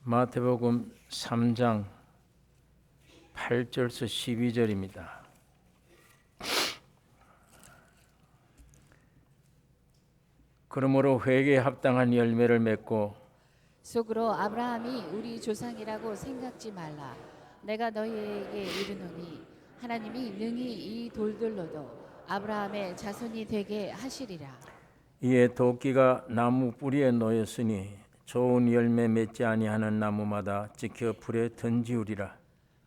마태복음 3장 8절에서 12절입니다. 그러므로 회개에 합당한 열매를 맺고 속으로 아브라함이 우리 조상이라고 생각지 말라. 내가 너희에게 이르노니 하나님이 능히 이 돌들로도 아브라함의 자손이 되게 하시리라. 이에 도끼가 나무 뿌리에 놓였으니 좋은 열매 맺지 아니하는 나무마다 찍혀 불에 던지우리라.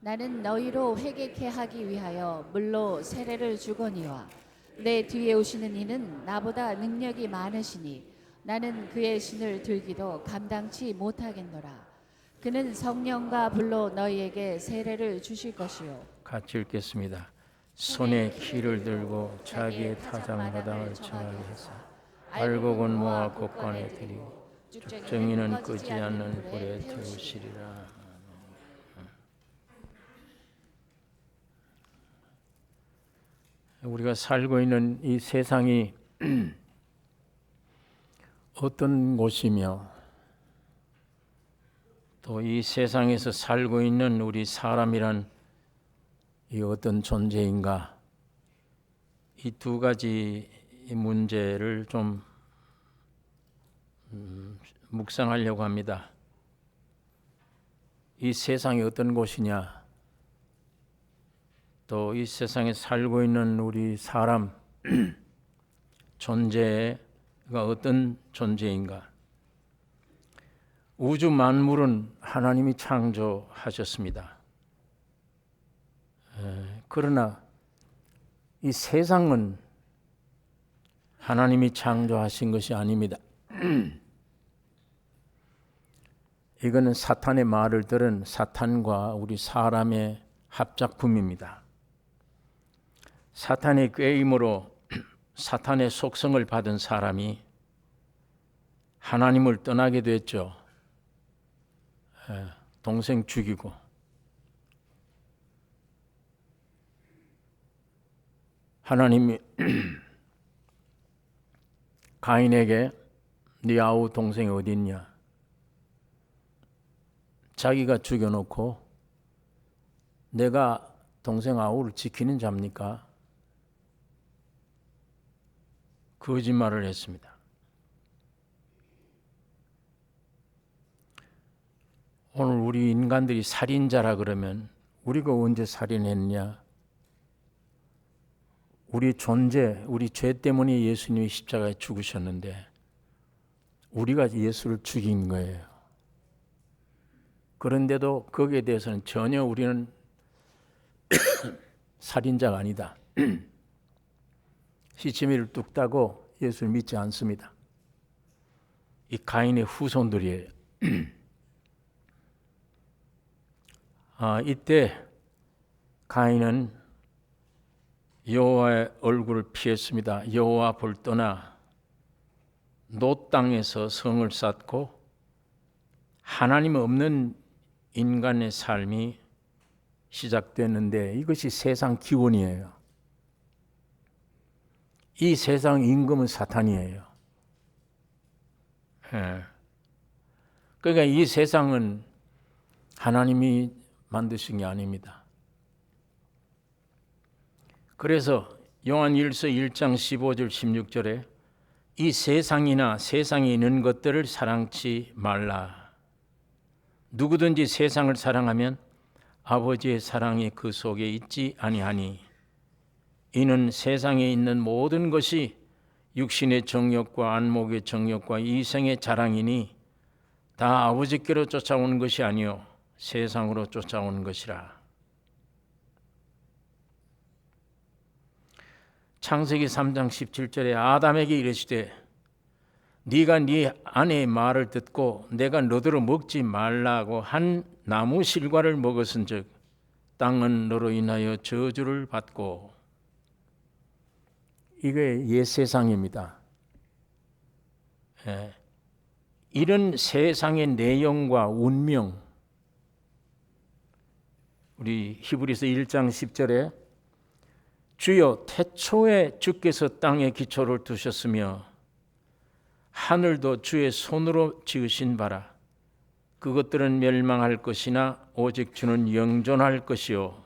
나는 너희로 회개케 하기 위하여 물로 세례를 주거니와 내 뒤에 오시는 이는 나보다 능력이 많으시니 나는 그의 신을 들기도 감당치 못하겠노라. 그는 성령과 불로 너희에게 세례를 주실 것이요. 같이 읽겠습니다. 손에 키를 들고 자기의 타작마당을 정하게 해서 알곡은 모아 곳간에 들이고 죽정이는 끄지 않는 불에 태우시리라. 우리가 살고 있는 이 세상이 어떤 곳이며 또 이 세상에서 살고 있는 우리 사람이란 이 어떤 존재인가, 이 두 가지 문제를 좀 묵상하려고 합니다. 이 세상이 어떤 곳이냐, 또 이 세상에 살고 있는 우리 사람 존재가 어떤 존재인가. 우주 만물은 하나님이 창조하셨습니다. 그러나 이 세상은 하나님이 창조하신 것이 아닙니다. 이거는 사탄의 말을 들은 사탄과 우리 사람의 합작품입니다. 사탄의 꾀임으로 사탄의 속성을 받은 사람이 하나님을 떠나게 됐죠. 동생 죽이고 하나님이 가인에게 네 아우 동생이 어디 있냐, 자기가 죽여놓고 내가 동생 아우를 지키는 자입니까? 거짓말을 했습니다. 오늘 우리 인간들이 살인자라 그러면 우리가 언제 살인했냐? 우리 존재, 우리 죄 때문에 예수님이 십자가에 죽으셨는데 우리가 예수를 죽인 거예요. 그런데도 거기에 대해서는 전혀 우리는 살인자가 아니다. 시치미를 뚝 따고 예수를 믿지 않습니다. 이 가인의 후손들이에요. 이때 가인은 여호와의 얼굴을 피했습니다. 여호와 앞을 떠나 노 땅에서 성을 쌓고 하나님 없는 인간의 삶이 시작됐는데 이것이 세상 기원이에요. 이 세상 임금은 사탄이에요. 그러니까 이 세상은 하나님이 만드신 게 아닙니다. 그래서 요한일서 1장 15절 16절에 이 세상이나 세상에 있는 것들을 사랑치 말라. 누구든지 세상을 사랑하면 아버지의 사랑이 그 속에 있지 아니하니 이는 세상에 있는 모든 것이 육신의 정욕과 안목의 정욕과 이생의 자랑이니 다 아버지께로 쫓아오는 것이 아니요 세상으로 쫓아오는 것이라. 창세기 3장 17절에 아담에게 이르시되 네가 네 아내의 말을 듣고 내가 너더러 먹지 말라고 한 나무 실과를 먹었은즉 땅은 너로 인하여 저주를 받고. 이게 옛 세상입니다. 이런 세상의 내용과 운명, 우리 히브리서 1장 10절에 주여 태초에 주께서 땅에 기초를 두셨으며 하늘도 주의 손으로 지으신 바라 그것들은 멸망할 것이나 오직 주는 영존할 것이요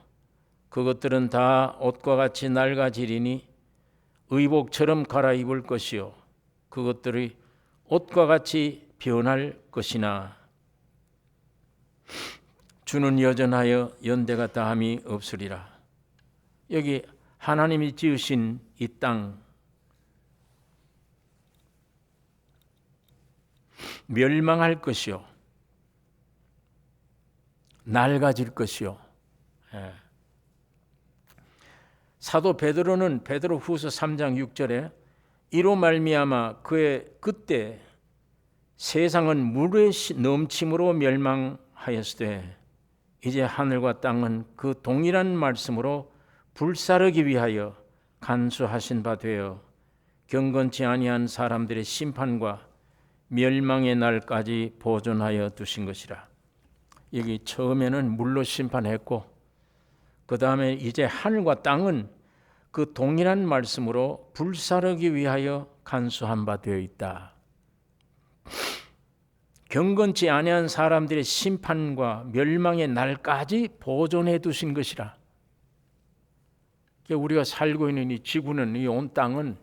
그것들은 다 옷과 같이 낡아지리니 의복처럼 갈아입을 것이요 그것들이 옷과 같이 변할 것이나 주는 여전하여 연대가 다함이 없으리라. 여기 하나님이 지으신 이 땅 멸망할 것이요 낡아질 것이요. 사도 베드로는 베드로후서 3장 6절에 이로 말미암아 그때 세상은 물의 넘침으로 멸망하였으되 이제 하늘과 땅은 그 동일한 말씀으로 불사르기 위하여 간수하신 바 되어 경건치 아니한 사람들의 심판과 멸망의 날까지 보존하여 두신 것이라. 여기 처음에는 물로 심판했고 그 다음에 이제 하늘과 땅은 그 동일한 말씀으로 불사르기 위하여 간수한 바 되어 있다. 경건치 아니한 사람들의 심판과 멸망의 날까지 보존해 두신 것이라. 우리가 살고 있는 이 지구는 이 온 땅은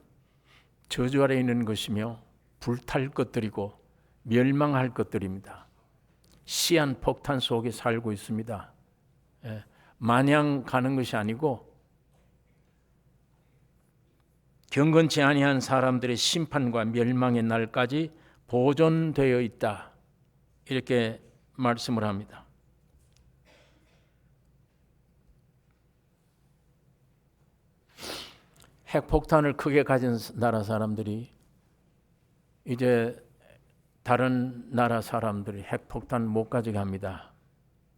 저주 아래 있는 것이며 불탈 것들이고 멸망할 것들입니다. 시한 폭탄 속에 살고 있습니다. 마냥 가는 것이 아니고 경건치 아니한 사람들의 심판과 멸망의 날까지 보존되어 있다. 이렇게 말씀을 합니다. 핵폭탄을 크게 가진 나라 사람들이 이제 다른 나라 사람들이 핵폭탄 못 가지게 합니다.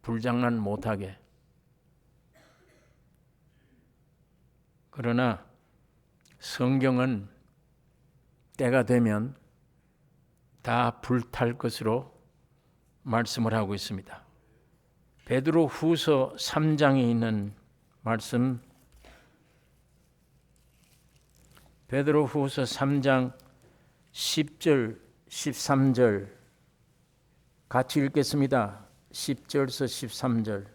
불장난 못하게. 그러나 성경은 때가 되면 다 불탈 것으로 말씀을 하고 있습니다. 베드로 후서 3장에 있는 말씀, 베드로 후서 3장 10절 13절 같이 읽겠습니다. 10절에서 13절.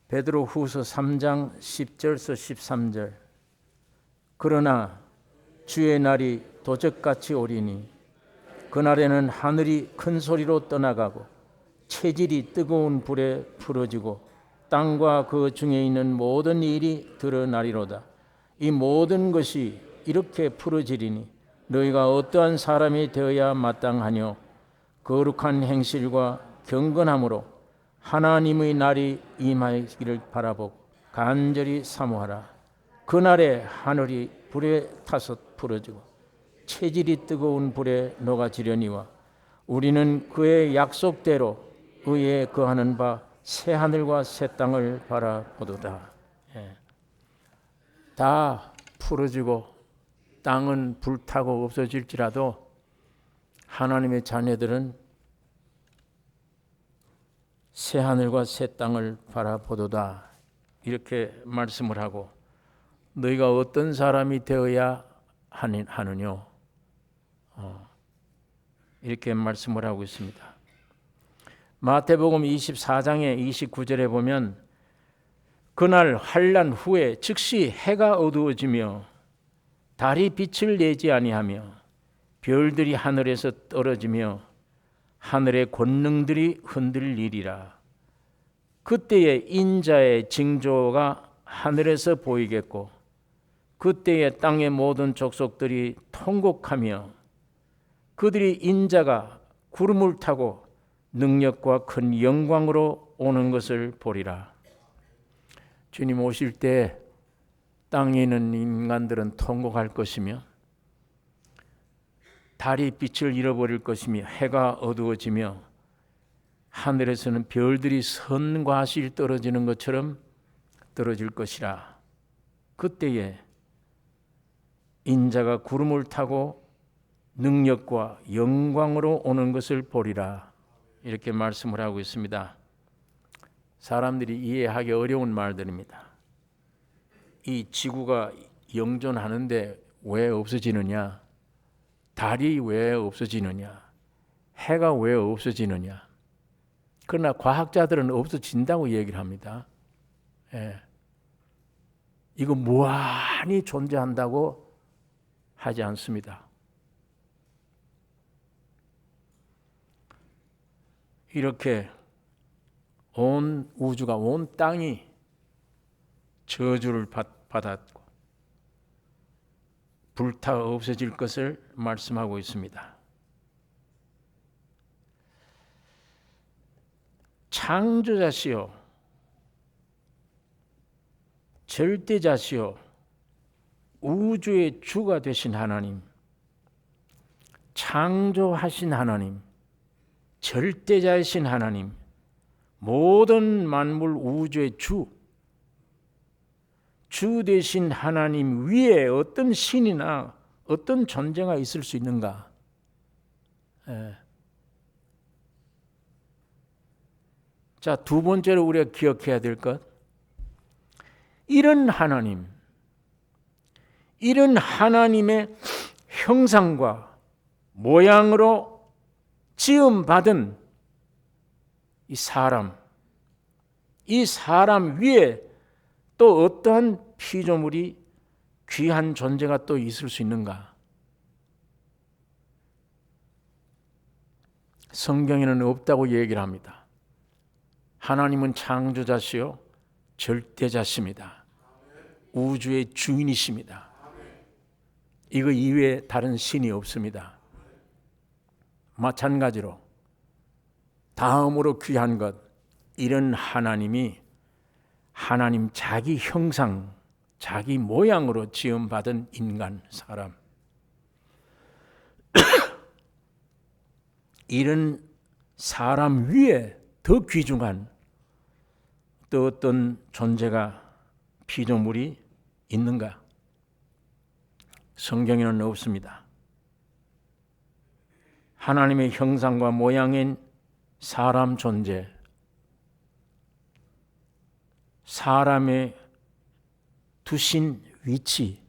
베드로 후서 3장 10절에서 13절. 그러나 주의 날이 도적같이 오리니 그날에는 하늘이 큰 소리로 떠나가고 체질이 뜨거운 불에 풀어지고 땅과 그 중에 있는 모든 일이 드러나리로다. 이 모든 것이 이렇게 풀어지리니 너희가 어떠한 사람이 되어야 마땅하뇨. 거룩한 행실과 경건함으로 하나님의 날이 임하기를 바라보고 간절히 사모하라. 그날에 하늘이 불에 타서 풀어지고 체질이 뜨거운 불에 녹아지려니와 우리는 그의 약속대로 의에 거하는 바 새 하늘과 새 땅을 바라보도다. 다 풀어지고 땅은 불타고 없어질지라도 하나님의 자녀들은 새 하늘과 새 땅을 바라보도다. 이렇게 말씀을 하고 너희가 어떤 사람이 되어야 하느뇨. 이렇게 말씀을 하고 있습니다. 마태복음 24장의 29절에 보면 그날 환난 후에 즉시 해가 어두워지며 달이 빛을 내지 아니하며 별들이 하늘에서 떨어지며 하늘의 권능들이 흔들리리라. 그때에 인자의 징조가 하늘에서 보이겠고 그때에 땅의 모든 족속들이 통곡하며 그들이 인자가 구름을 타고 능력과 큰 영광으로 오는 것을 보리라. 주님 오실 때 땅에 있는 인간들은 통곡할 것이며 달이 빛을 잃어버릴 것이며 해가 어두워지며 하늘에서는 별들이 선과실 떨어지는 것처럼 떨어질 것이라. 그때에 인자가 구름을 타고 능력과 영광으로 오는 것을 보리라. 이렇게 말씀을 하고 있습니다. 사람들이 이해하기 어려운 말들입니다. 이 지구가 영존하는데 왜 없어지느냐? 달이 왜 없어지느냐? 해가 왜 없어지느냐? 그러나 과학자들은 없어진다고 얘기를 합니다. 예. 이거 무한히 존재한다고 하지 않습니다. 이렇게 온 우주가, 온 땅이 저주를 받았고 불타 없어질 것을 말씀하고 있습니다. 창조자시요 절대자시요 우주의 주가 되신 하나님, 창조하신 하나님, 절대자이신 하나님, 모든 만물 우주의 주 되신 하나님 위에 어떤 신이나 어떤 존재가 있을 수 있는가? 자, 두 번째로 우리가 기억해야 될 것, 이런 하나님의 형상과 모양으로 지음받은 이 사람 위에 또 어떠한 피조물이 귀한 존재가 또 있을 수 있는가? 성경에는 없다고 얘기를 합니다. 하나님은 창조자시요 절대자십니다. 우주의 주인이십니다. 이거 이외에 다른 신이 없습니다. 마찬가지로 다음으로 귀한 것, 이런 하나님이 하나님 자기 형상, 자기 모양으로 지음받은 인간, 사람. 이런 사람 위에 더 귀중한 또 어떤 존재가, 피조물이 있는가? 성경에는 없습니다. 하나님의 형상과 모양인 사람 존재, 사람의 두신 위치,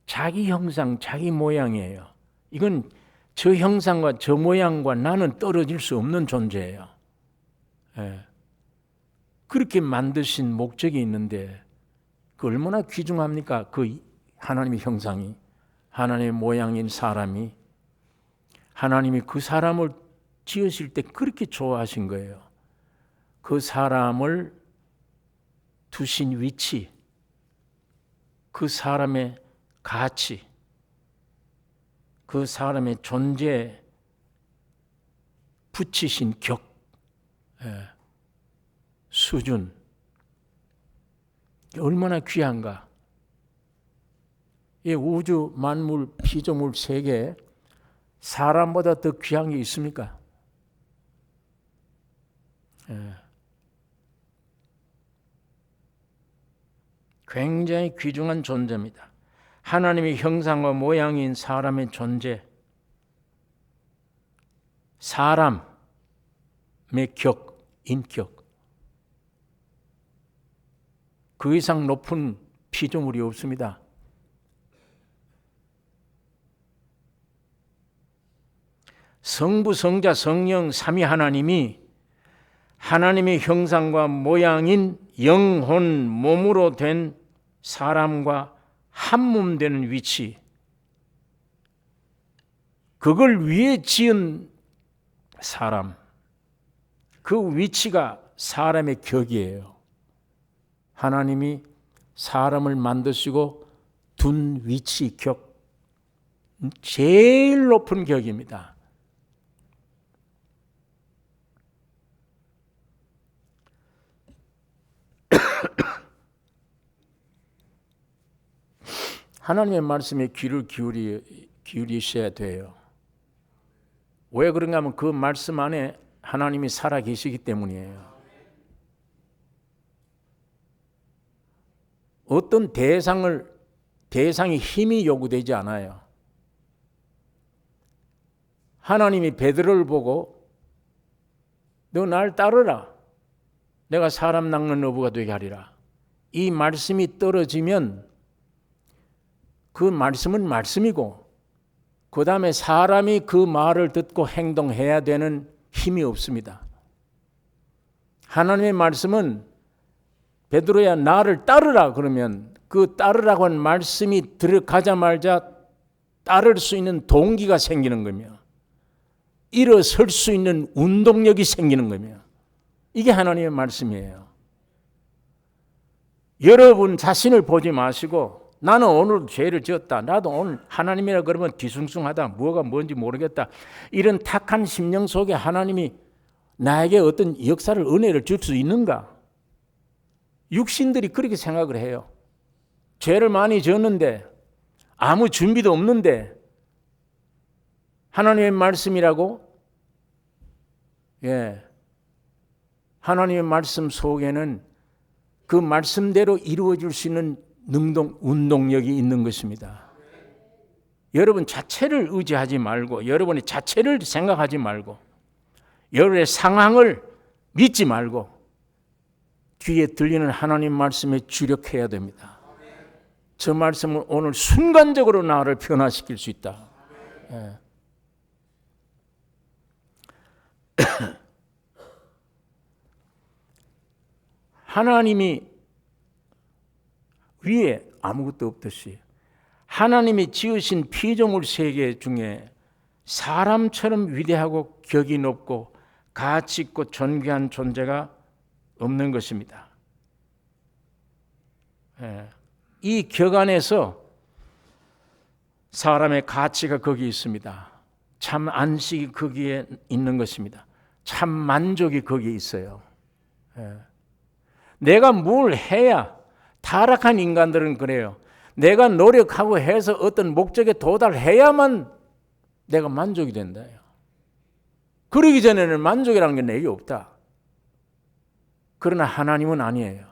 자기 형상, 자기 모양이에요. 이건 저 형상과 저 모양과 나는 떨어질 수 없는 존재예요. 그렇게 만드신 목적이 있는데 그 얼마나 귀중합니까? 그 하나님의 형상이, 하나님의 모양인 사람이, 하나님이 그 사람을 지으실 때 그렇게 좋아하신 거예요. 그 사람을 두신 위치, 그 사람의 가치, 그 사람의 존재에 붙이신 격, 수준, 얼마나 귀한가. 이 우주 만물 피조물 세계에 사람보다 더 귀한 게 있습니까? 굉장히 귀중한 존재입니다. 하나님의 형상과 모양인 사람의 존재, 사람의 격, 인격, 그 이상 높은 피조물이 없습니다. 성부, 성자, 성령 삼위 하나님이 하나님의 형상과 모양인 영혼, 몸으로 된 사람과 한 몸 되는 위치, 그걸 위해 지은 사람, 그 위치가 사람의 격이에요. 하나님이 사람을 만드시고 둔 위치, 격, 제일 높은 격입니다. 하나님의 말씀에 귀를 기울이셔야 돼요. 왜 그런가 하면 그 말씀 안에 하나님이 살아 계시기 때문이에요. 어떤 대상이 힘이 요구되지 않아요. 하나님이 베드로를 보고 너 날 따르라, 내가 사람 낚는 어부가 되게 하리라, 이 말씀이 떨어지면 그 말씀은 말씀이고 그 다음에 사람이 그 말을 듣고 행동해야 되는 힘이 없습니다. 하나님의 말씀은 베드로야 나를 따르라 그러면 그 따르라고 한 말씀이 들어가자마자 따를 수 있는 동기가 생기는 거며 일어설 수 있는 운동력이 생기는 거며 이게 하나님의 말씀이에요. 여러분 자신을 보지 마시고 나는 오늘 죄를 지었다. 나도 오늘 하나님이라 그러면 뒤숭숭하다. 뭐가 뭔지 모르겠다. 이런 탁한 심령 속에 하나님이 나에게 어떤 역사를 은혜를 줄 수 있는가? 육신들이 그렇게 생각을 해요. 죄를 많이 지었는데 아무 준비도 없는데 하나님의 말씀이라고? 예. 하나님의 말씀 속에는 그 말씀대로 이루어질 수 있는 운동력이 있는 것입니다. 여러분 자체를 의지하지 말고 여러분의 자체를 생각하지 말고 여러분의 상황을 믿지 말고 귀에 들리는 하나님 말씀에 주력해야 됩니다. 저 말씀은 오늘 순간적으로 나를 변화시킬 수 있다. 예. 하나님이 위에 아무것도 없듯이 하나님이 지으신 피조물 세계 중에 사람처럼 위대하고 격이 높고 가치 있고 존귀한 존재가 없는 것입니다. 이 격 안에서 사람의 가치가 거기 있습니다. 참 안식이 거기에 있는 것입니다. 참 만족이 거기에 있어요. 내가 뭘 해야 타락한 인간들은 그래요. 내가 노력하고 해서 어떤 목적에 도달해야만 내가 만족이 된다. 그러기 전에는 만족이라는 게 내게 없다. 그러나 하나님은 아니에요.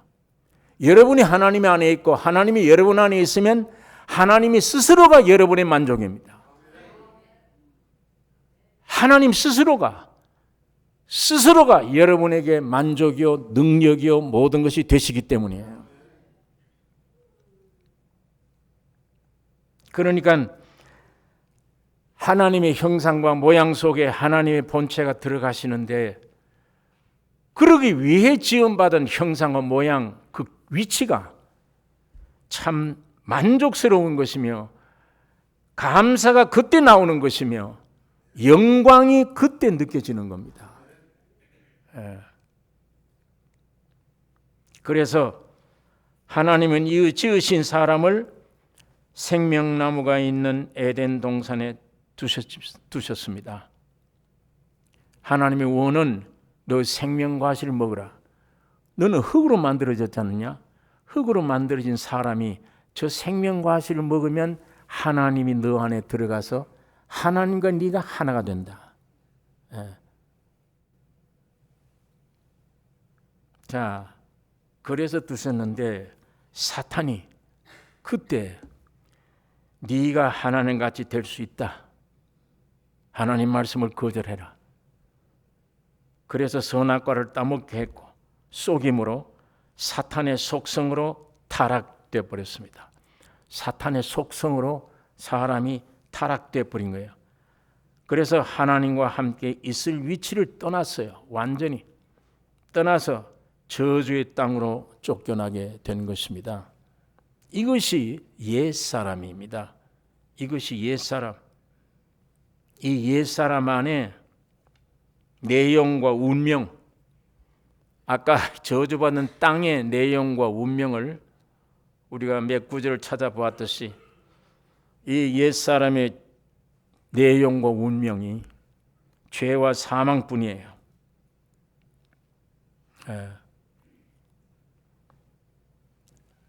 여러분이 하나님 안에 있고 하나님이 여러분 안에 있으면 하나님이 스스로가 여러분의 만족입니다. 하나님 스스로가 여러분에게 만족이요 능력이요 모든 것이 되시기 때문이에요. 그러니까 하나님의 형상과 모양 속에 하나님의 본체가 들어가시는데 그러기 위해 지음받은 형상과 모양 그 위치가 참 만족스러운 것이며 감사가 그때 나오는 것이며 영광이 그때 느껴지는 겁니다. 그래서 하나님은 이 지으신 사람을 생명나무가 있는 에덴 동산에 두셨습니다. 하나님의 원은 너 생명과실을 먹으라. 너는 흙으로 만들어졌지 않느냐? 흙으로 만들어진 사람이 저 생명과실을 먹으면 하나님이 너 안에 들어가서 하나님과 네가 하나가 된다. 자, 그래서 두셨는데 사탄이 그때 네가 하나님같이 될 수 있다. 하나님 말씀을 거절해라. 그래서 선악과를 따먹게 했고 속임으로 사탄의 속성으로 타락돼 버렸습니다. 사탄의 속성으로 사람이 타락돼 버린 거예요. 그래서 하나님과 함께 있을 위치를 떠났어요. 완전히 떠나서 저주의 땅으로 쫓겨나게 된 것입니다. 이것이 옛사람입니다. 이것이 옛사람. 이 옛사람 안에 내용과 운명, 아까 저주받는 땅의 내용과 운명을 우리가 몇 구절을 찾아보았듯이 이 옛사람의 내용과 운명이 죄와 사망뿐이에요.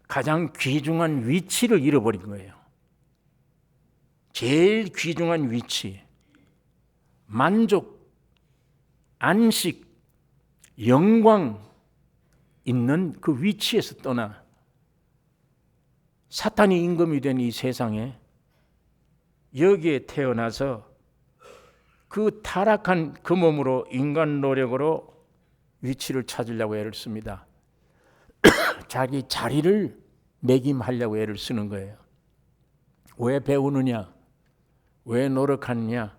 가장 귀중한 위치를 잃어버린 거예요. 제일 귀중한 위치, 만족, 안식, 영광 있는 그 위치에서 떠나 사탄이 임금이 된 이 세상에 여기에 태어나서 그 타락한 그 몸으로 인간 노력으로 위치를 찾으려고 애를 씁니다. 자기 자리를 매김하려고 애를 쓰는 거예요. 왜 배우느냐? 왜 노력하느냐?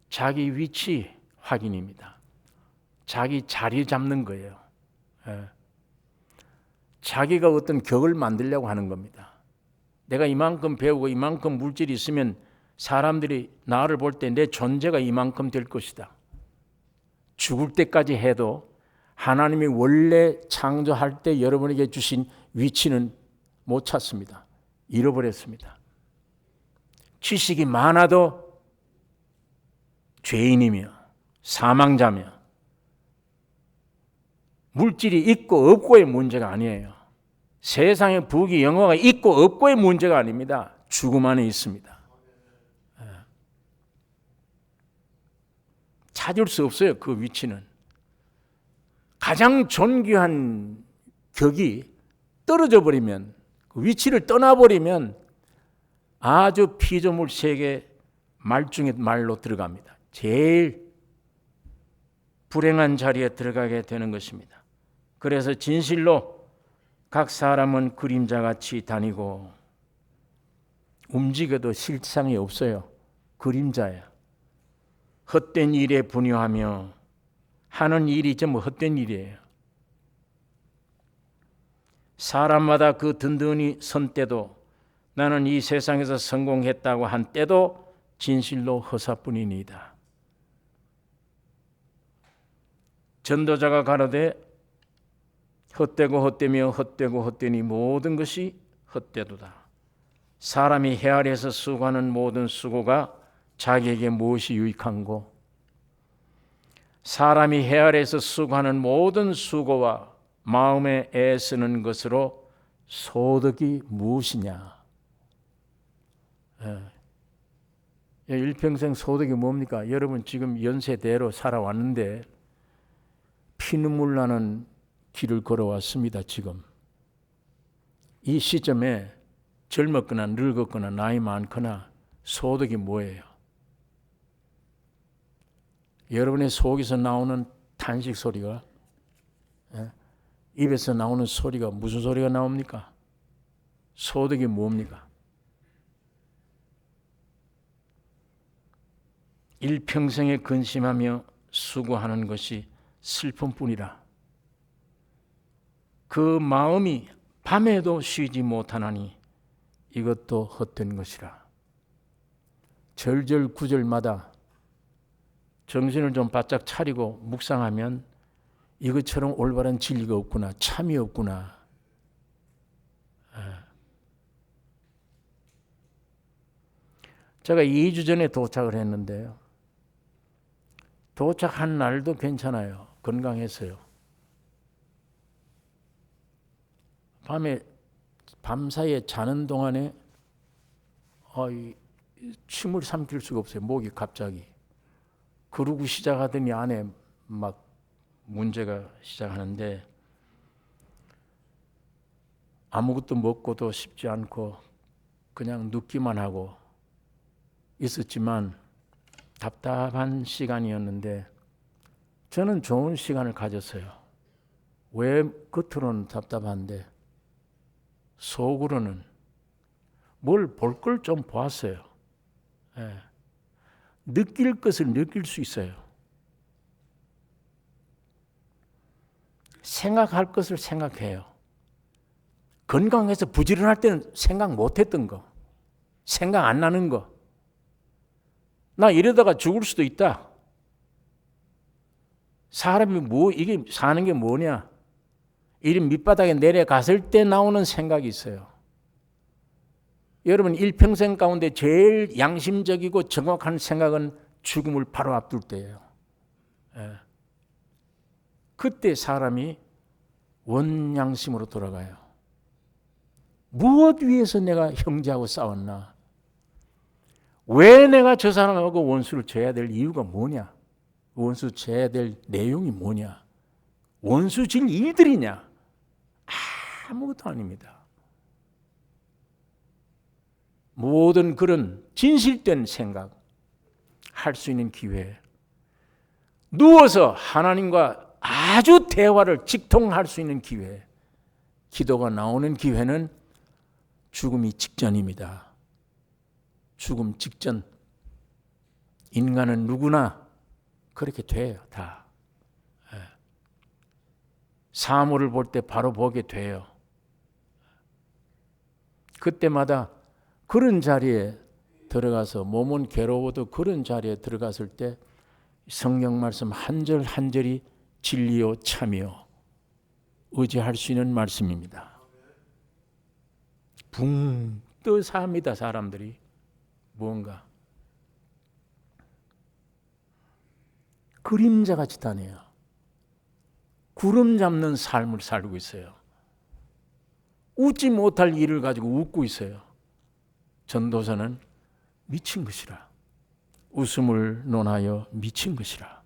자기 위치 확인입니다. 자기 자리 잡는 거예요. 자기가 어떤 격을 만들려고 하는 겁니다. 내가 이만큼 배우고 이만큼 물질이 있으면 사람들이 나를 볼 때 내 존재가 이만큼 될 것이다. 죽을 때까지 해도 하나님이 원래 창조할 때 여러분에게 주신 위치는 못 찾습니다. 잃어버렸습니다. 지식이 많아도 죄인이며 사망자며 물질이 있고 없고의 문제가 아니에요. 세상의 부귀 영화가 있고 없고의 문제가 아닙니다. 죽음 안에 있습니다. 찾을 수 없어요. 그 위치는. 가장 존귀한 격이 떨어져 버리면, 그 위치를 떠나버리면 아주 피조물 세계 말 중에 말로 들어갑니다. 제일 불행한 자리에 들어가게 되는 것입니다. 그래서 진실로 각 사람은 그림자같이 다니고 움직여도 실상이 없어요. 그림자예요. 헛된 일에 분유하며 하는 일이 전부 헛된 일이에요. 사람마다 그 든든히 선 때도 나는 이 세상에서 성공했다고 한 때도 진실로 허사뿐이니이다. 전도자가 가로되 헛되고 헛되며 헛되고 헛되니 모든 것이 헛되도다. 사람이 헤아려서 수고하는 모든 수고가 자기에게 무엇이 유익한고, 사람이 헤아려서 수고하는 모든 수고와 마음에 애쓰는 것으로 소득이 무엇이냐? 일평생 소득이 뭡니까? 여러분 지금 연세대로 살아왔는데 피눈물 나는 길을 걸어왔습니다. 지금 이 시점에 젊었거나 늙었거나 나이 많거나 소득이 뭐예요? 여러분의 속에서 나오는 탄식 소리가, 입에서 나오는 소리가 무슨 소리가 나옵니까? 소득이 뭡니까? 일평생에 근심하며 수고하는 것이 슬픔뿐이라. 그 마음이 밤에도 쉬지 못하나니 이것도 헛된 것이라. 절절구절마다 정신을 좀 바짝 차리고 묵상하면 이것처럼 올바른 진리가 없구나, 참이 없구나. 제가 2주 전에 도착을 했는데요. 도착한 날도 괜찮아요. 건강했어요. 밤사이에 자는 동안에 침을 삼킬 수가 없어요. 목이 갑자기. 그러고 시작하더니 안에 막 문제가 시작하는데 아무것도 먹고도 싶지 않고 그냥 눕기만 하고 있었지만 답답한 시간이었는데 저는 좋은 시간을 가졌어요. 왜 겉으로는 답답한데 속으로는 뭘 볼 걸 좀 보았어요. 느낄 것을 느낄 수 있어요. 생각할 것을 생각해요. 건강해서 부지런할 때는 생각 못했던 거, 생각 안 나는 거. 나 이러다가 죽을 수도 있다. 사람이 이게 사는 게 뭐냐? 이 밑바닥에 내려갔을 때 나오는 생각이 있어요. 여러분 일평생 가운데 제일 양심적이고 정확한 생각은 죽음을 바로 앞둘 때예요. 그때 사람이 원양심으로 돌아가요. 무엇 위해서 내가 형제하고 싸웠나? 왜 내가 저 사람하고 원수를 져야 될 이유가 뭐냐? 원수 져야 될 내용이 뭐냐? 원수 질 일들이냐? 아무것도 아닙니다. 모든 그런 진실된 생각 할 수 있는 기회, 누워서 하나님과 아주 대화를 직통할 수 있는 기회, 기도가 나오는 기회는 죽음이 직전입니다. 죽음 직전 인간은 누구나 그렇게 돼요. 다. 사물을 볼 때 바로 보게 돼요. 그때마다 그런 자리에 들어가서 몸은 괴로워도 그런 자리에 들어갔을 때 성경 말씀 한 절 한 절이 진리요 참이요 의지할 수 있는 말씀입니다. 붕 떠삽니다. 사람들이 무언가 그림자같이 다녀요. 구름 잡는 삶을 살고 있어요. 웃지 못할 일을 가지고 웃고 있어요. 전도서는 미친 것이라. 웃음을 논하여 미친 것이라.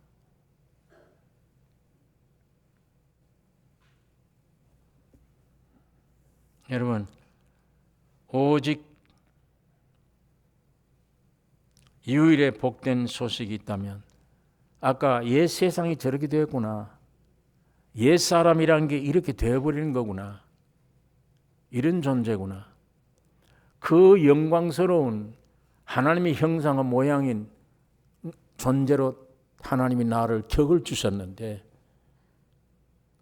여러분, 오직 유일의 복된 소식이 있다면, 아까 옛 세상이 저렇게 되었구나, 옛 사람이란 게 이렇게 되어버리는 거구나, 이런 존재구나, 그 영광스러운 하나님의 형상과 모양인 존재로 하나님이 나를 격을 주셨는데,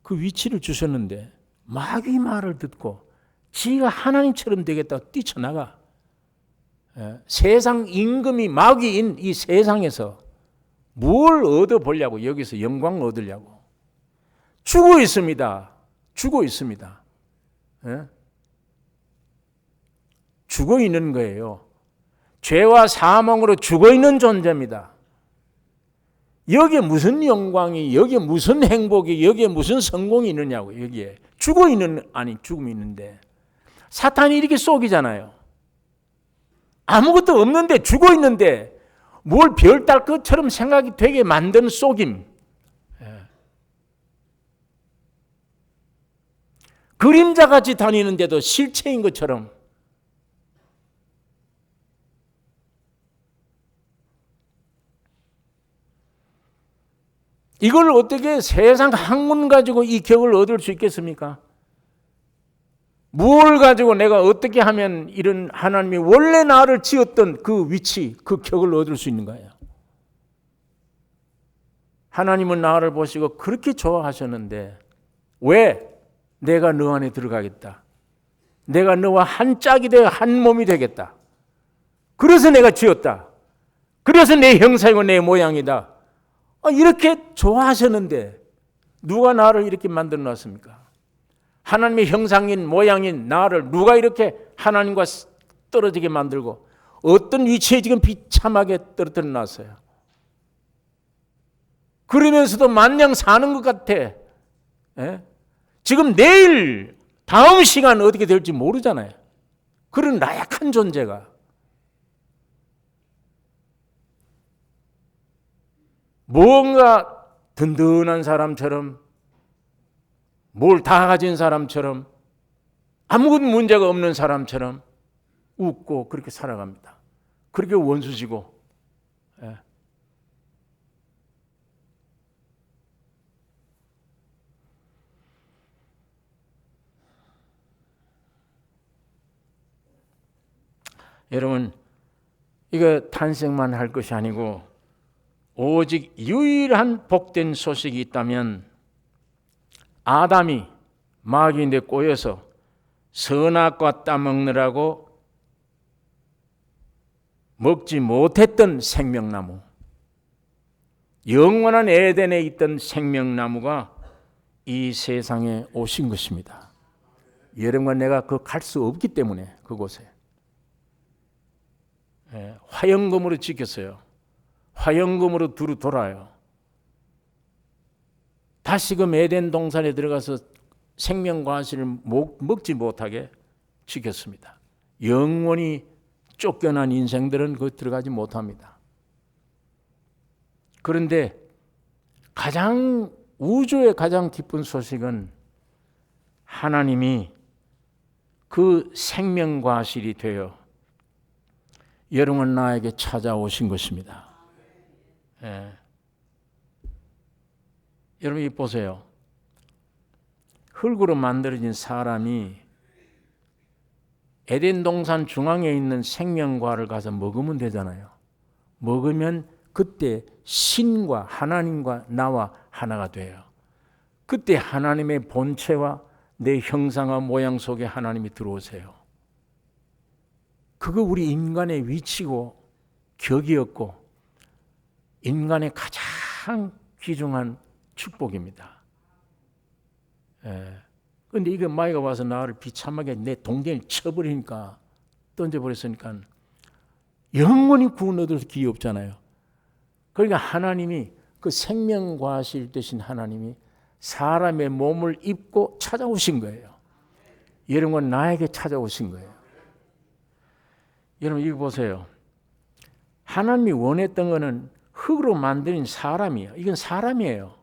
그 위치를 주셨는데 마귀 말을 듣고 지가 하나님처럼 되겠다고 뛰쳐나가. 세상 임금이 마귀인 이 세상에서 뭘 얻어보려고, 여기서 영광 얻으려고 죽어 있습니다. 죽어 있습니다. 죽어 있는 거예요. 죄와 사망으로 죽어 있는 존재입니다. 여기에 무슨 영광이, 여기에 무슨 행복이, 여기에 무슨 성공이 있느냐고. 여기에 죽어 있는, 아니 죽음이 있는데 사탄이 이렇게 속이잖아요. 아무것도 없는데, 죽어 있는데 뭘 별달 것처럼 생각이 되게 만드는 속임. 그림자같이 다니는데도 실체인 것처럼. 이걸 어떻게 세상 학문 가지고 이 격을 얻을 수 있겠습니까? 무엇을 가지고 내가 어떻게 하면 이런 하나님이 원래 나를 지었던 그 위치, 그 격을 얻을 수 있는 거예요. 하나님은 나를 보시고 그렇게 좋아하셨는데 왜? 내가 너 안에 들어가겠다. 내가 너와 한 짝이 되어 한 몸이 되겠다. 그래서 내가 지었다. 그래서 내 형상이고 내 모양이다. 이렇게 좋아하셨는데 누가 나를 이렇게 만들어 놨습니까? 하나님의 형상인 모양인 나를 누가 이렇게 하나님과 떨어지게 만들고 어떤 위치에 지금 비참하게 떨어뜨려 놨어요. 그러면서도 마냥 사는 것 같아. 지금 내일 다음 시간 어떻게 될지 모르잖아요. 그런 나약한 존재가. 뭔가 든든한 사람처럼, 뭘 다 가진 사람처럼, 아무것도 문제가 없는 사람처럼 웃고 그렇게 살아갑니다. 그렇게 원수지고. 여러분, 이거 탄생만 할 것이 아니고 오직 유일한 복된 소식이 있다면, 아담이 마귀인데 꼬여서 선악과 따먹느라고 먹지 못했던 생명나무, 영원한 에덴에 있던 생명나무가 이 세상에 오신 것입니다. 여러분과 내가 그 갈 수 없기 때문에 그곳에 화영검으로 지켰어요. 화영검으로 두루 돌아요. 다시금 에덴 동산에 들어가서 생명과실을 먹지 못하게 지켰습니다. 영원히 쫓겨난 인생들은 거기 들어가지 못합니다. 그런데 우주의 가장 기쁜 소식은 하나님이 그 생명과실이 되어 여러분 나에게 찾아오신 것입니다. 여러분 보세요. 흙으로 만들어진 사람이 에덴 동산 중앙에 있는 생명과를 가서 먹으면 되잖아요. 먹으면 그때 신과 하나님과 나와 하나가 돼요. 그때 하나님의 본체와 내 형상과 모양 속에 하나님이 들어오세요. 그거 우리 인간의 위치고 격이었고 인간의 가장 귀중한 축복입니다. 그런데 이게 마귀가 와서 나를 비참하게 내 동전을 쳐버리니까 던져버렸으니까 영원히 구원 얻을 기회 없잖아요. 그러니까 하나님이 그 생명과실 되신 하나님이 사람의 몸을 입고 찾아오신 거예요. 여러분 나에게 찾아오신 거예요. 여러분 이거 보세요. 하나님이 원했던 것은 흙으로 만든 사람이에요. 이건 사람이에요.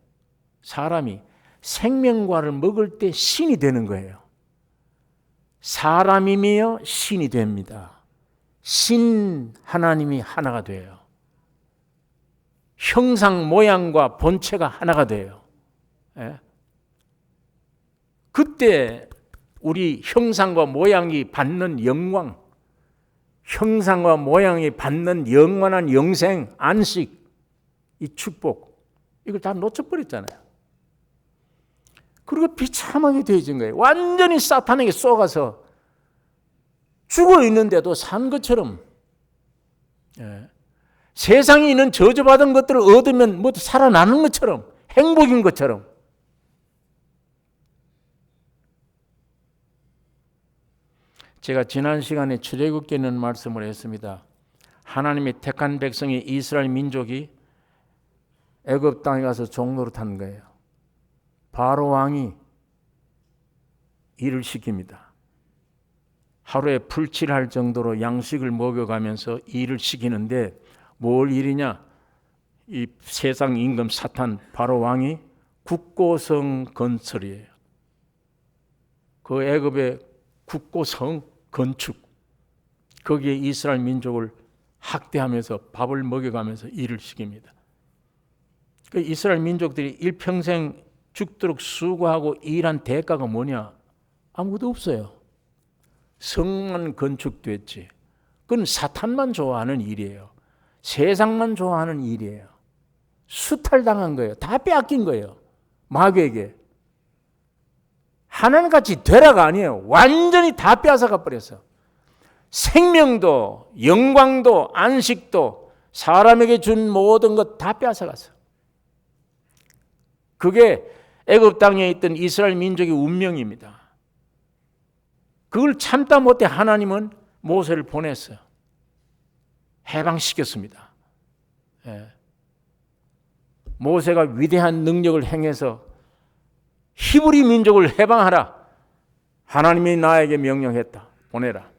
사람이 생명과를 먹을 때 신이 되는 거예요. 사람이며 신이 됩니다. 신 하나님이 하나가 돼요. 형상 모양과 본체가 하나가 돼요. 그때 우리 형상과 모양이 받는 영광, 형상과 모양이 받는 영원한 영생, 안식, 이 축복, 이걸 다 놓쳐버렸잖아요. 그리고 비참하게 되어진 거예요. 완전히 사탄에게 쏘가서 죽어 있는데도 산 것처럼, 세상에 있는 저주받은 것들을 얻으면 뭐 살아나는 것처럼, 행복인 것처럼. 제가 지난 시간에 출애굽기에 있는 말씀을 했습니다. 하나님의 택한 백성이 이스라엘 민족이 애굽 땅에 가서 종로로 탄 거예요. 바로 왕이 일을 시킵니다. 하루에 풀칠할 정도로 양식을 먹여가면서 일을 시키는데 뭘 일이냐? 이 세상 임금 사탄 바로 왕이 국고성 건설이에요. 그 애굽의 국고성 건축, 거기에 이스라엘 민족을 학대하면서 밥을 먹여가면서 일을 시킵니다. 그 이스라엘 민족들이 일평생 죽도록 수고하고 일한 대가가 뭐냐? 아무것도 없어요. 성만 건축됐지. 그건 사탄만 좋아하는 일이에요. 세상만 좋아하는 일이에요. 수탈당한 거예요. 다 빼앗긴 거예요. 마귀에게. 하나님같이 되라가 아니에요. 완전히 다 빼앗아가 버렸어. 생명도 영광도 안식도 사람에게 준 모든 것 다 빼앗아갔어. 그게 애굽 땅에 있던 이스라엘 민족의 운명입니다. 그걸 참다 못해 하나님은 모세를 보냈어요. 해방시켰습니다. 모세가 위대한 능력을 행해서 히브리 민족을 해방하라. 하나님이 나에게 명령했다. 보내라.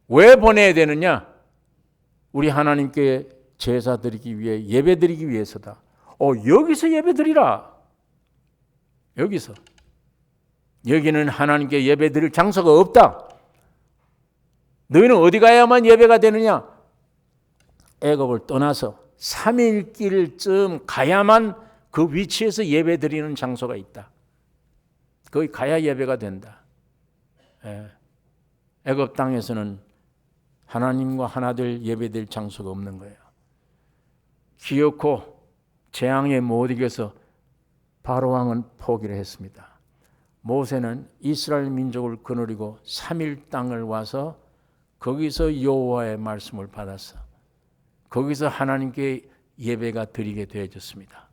왜 보내야 되느냐? 우리 하나님께 제사 드리기 위해, 예배 드리기 위해서다. 여기서 예배 드리라. 여기서. 여기는 하나님께 예배 드릴 장소가 없다. 너희는 어디 가야만 예배가 되느냐? 애굽을 떠나서 3일 길쯤 가야만 그 위치에서 예배 드리는 장소가 있다. 거기 가야 예배가 된다. 애굽 땅에서는 하나님과 하나 될 예배 드릴 장소가 없는 거예요. 기어코 재앙에 못 이겨서 바로 왕은 포기를 했습니다. 모세는 이스라엘 민족을 거느리고 3일 땅을 와서 거기서 여호와의 말씀을 받았어. 거기서 하나님께 예배가 드리게 되어졌습니다.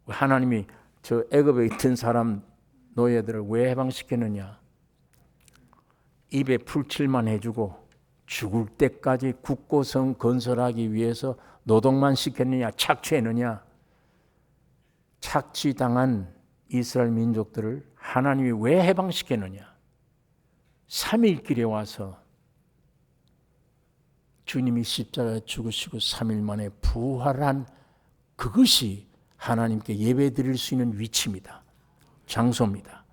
하나님이 저 애굽에 있던 사람 노예들을 왜 해방시켰느냐? 입에 풀칠만 해주고 죽을 때까지 국고성 건설하기 위해서 노동만 시켰느냐? 착취했느냐? 착취당한 이스라엘 민족들을 하나님이 왜 해방시켰느냐? 3일 길에 와서 주님이 십자가에 죽으시고 3일 만에 부활한 그것이 하나님께 예배 드릴 수 있는 위치입니다. 장소입니다.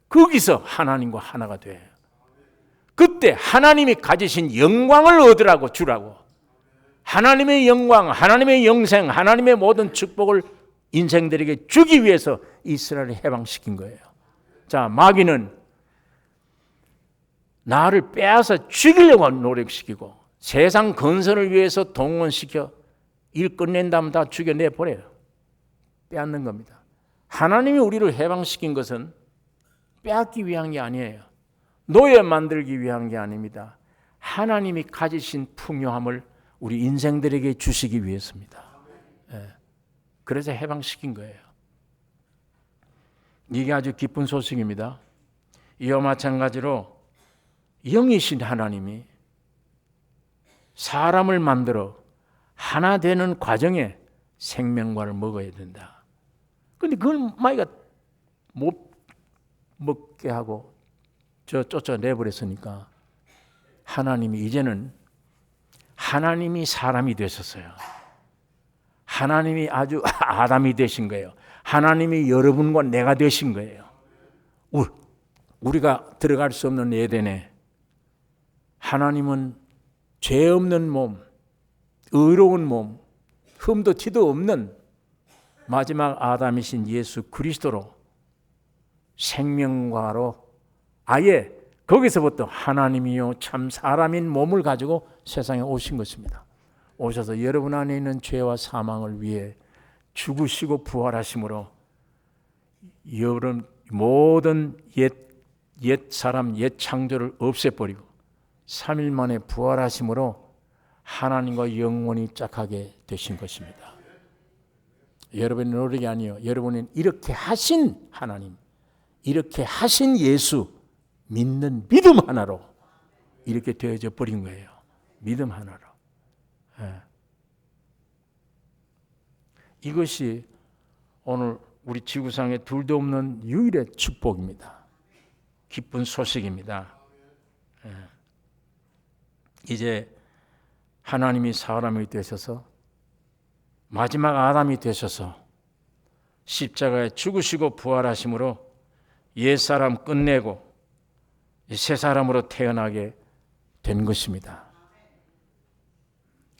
거기서 하나님과 하나가 돼요. 그때 하나님이 가지신 영광을 얻으라고 주라고. 하나님의 영광, 하나님의 영생, 하나님의 모든 축복을 인생들에게 주기 위해서 이스라엘을 해방시킨 거예요. 자, 마귀는 나를 빼앗아 죽이려고 노력시키고 세상 건설을 위해서 동원시켜 일 끝낸다면 다 죽여내버려요. 빼앗는 겁니다. 하나님이 우리를 해방시킨 것은 빼앗기 위한 게 아니에요. 노예 만들기 위한 게 아닙니다. 하나님이 가지신 풍요함을 우리 인생들에게 주시기 위해서입니다. 그래서 해방시킨 거예요. 이게 아주 기쁜 소식입니다. 이와 마찬가지로 영이신 하나님이 사람을 만들어 하나 되는 과정에 생명과를 먹어야 된다. 그런데 그걸 마이가 못 먹게 하고 쫓아내버렸으니까 하나님이 이제는 하나님이 사람이 되셨어요. 하나님이 아주 아담이 되신 거예요. 하나님이 여러분과 내가 되신 거예요. 우리가 들어갈 수 없는 에덴에 하나님은 죄 없는 몸, 의로운 몸, 흠도 티도 없는 마지막 아담이신 예수 그리스도로 생명과로 아예 거기서부터 하나님이요 참 사람인 몸을 가지고 세상에 오신 것입니다. 오셔서 여러분 안에 있는 죄와 사망을 위해 죽으시고 부활하심으로 여러분 모든 옛 사람, 옛 창조를 없애버리고 3일 만에 부활하심으로 하나님과 영원히 짝하게 되신 것입니다. 여러분의 노력이 아니요, 여러분은 이렇게 하신 하나님, 이렇게 하신 예수 믿는 믿음 하나로 이렇게 되어져 버린 거예요. 믿음 하나로. 이것이 오늘 우리 지구상에 둘도 없는 유일의 축복입니다. 기쁜 소식입니다. 이제 하나님이 사람이 되셔서 마지막 아담이 되셔서 십자가에 죽으시고 부활하심으로 옛사람 끝내고 새 사람으로 태어나게 된 것입니다.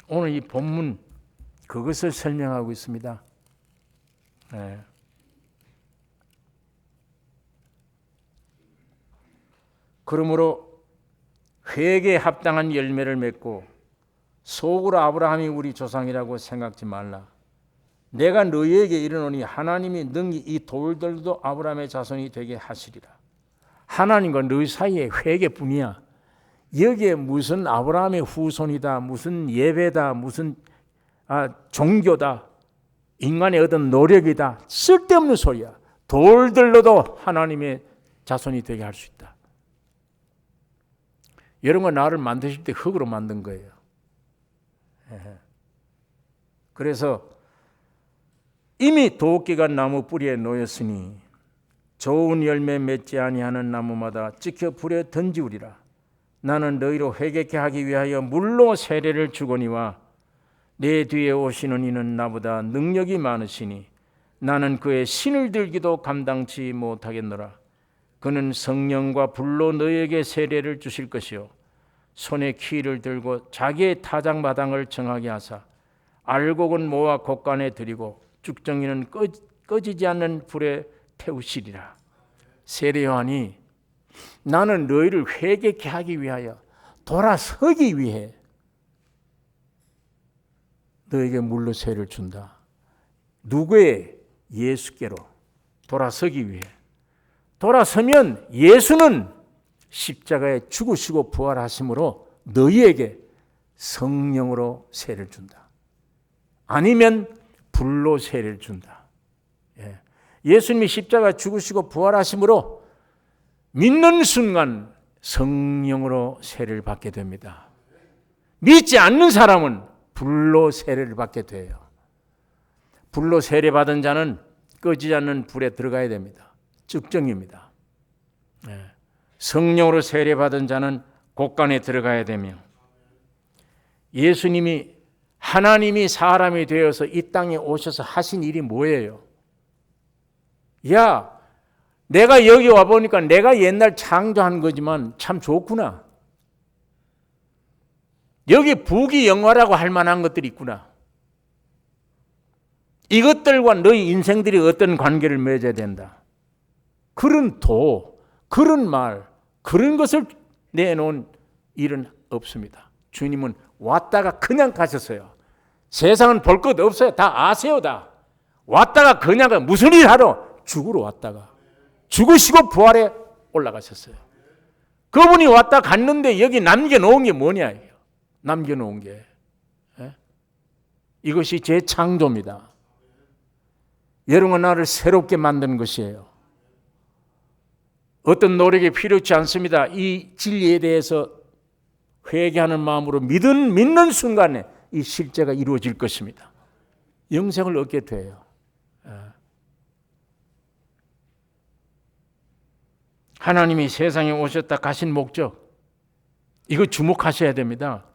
오늘 이 본문 그것을 설명하고 있습니다. 그러므로 회개에 합당한 열매를 맺고 속으로 아브라함이 우리 조상이라고 생각지 말라. 내가 너희에게 이르노니 하나님이 능히 이 돌들도 아브라함의 자손이 되게 하시리라. 하나님과 너희 사이에 회개뿐이야. 여기에 무슨 아브라함의 후손이다, 무슨 예배다, 무슨 종교다, 인간의 어떤 노력이다, 쓸데없는 소리야. 돌들로도 하나님의 자손이 되게 할 수 있다. 여러분과 나를 만드실 때 흙으로 만든 거예요. 그래서 이미 도끼가 나무 뿌리에 놓였으니 좋은 열매 맺지 아니하는 나무마다 찍혀 불에 던지우리라. 나는 너희로 회개케 하기 위하여 물로 세례를 주거니와 내 뒤에 오시는 이는 나보다 능력이 많으시니 나는 그의 신을 들기도 감당치 못하겠노라. 그는 성령과 불로 너희에게 세례를 주실 것이요 손에 키를 들고 자기의 타작마당을 정하게 하사 알곡은 모아 곡간에 들이고 죽정이는 꺼지지 않는 불에 태우시리라. 세례 요한이 나는 너희를 회개케 하기 위하여 돌아서기 위해 너에게 물로 세례를 준다. 누구의? 예수께로 돌아서기 위해. 돌아서면 예수는 십자가에 죽으시고 부활하심으로 너희에게 성령으로 세례를 준다. 아니면 불로 세례를 준다. 예수님이 십자가에 죽으시고 부활하심으로 믿는 순간 성령으로 세례를 받게 됩니다. 믿지 않는 사람은 불로 세례를 받게 돼요. 불로 세례받은 자는 꺼지지 않는 불에 들어가야 됩니다. 측정입니다. 성령으로 세례받은 자는 곳간에 들어가야 되며 예수님이 하나님이 사람이 되어서 이 땅에 오셔서 하신 일이 뭐예요? 야, 내가 여기 와보니까 내가 옛날 창조한 거지만 참 좋구나. 여기 부귀영화라고 할 만한 것들이 있구나. 이것들과 너희 인생들이 어떤 관계를 맺어야 된다. 그런 그런 말, 그런 것을 내놓은 일은 없습니다. 주님은 왔다가 그냥 가셨어요. 세상은 볼 것 없어요. 다 아세요. 다 왔다가 그냥 무슨 일 하러? 죽으러 왔다가 죽으시고 부활에 올라가셨어요. 그분이 왔다 갔는데 여기 남겨놓은 게 뭐냐? 남겨놓은 게 이것이 제 창조입니다. 여러분과 나를 새롭게 만든 것이에요. 어떤 노력이 필요치 않습니다. 이 진리에 대해서 회개하는 마음으로 믿는 순간에 이 실제가 이루어질 것입니다. 영생을 얻게 돼요. 하나님이 세상에 오셨다 가신 목적, 이거 주목하셔야 됩니다.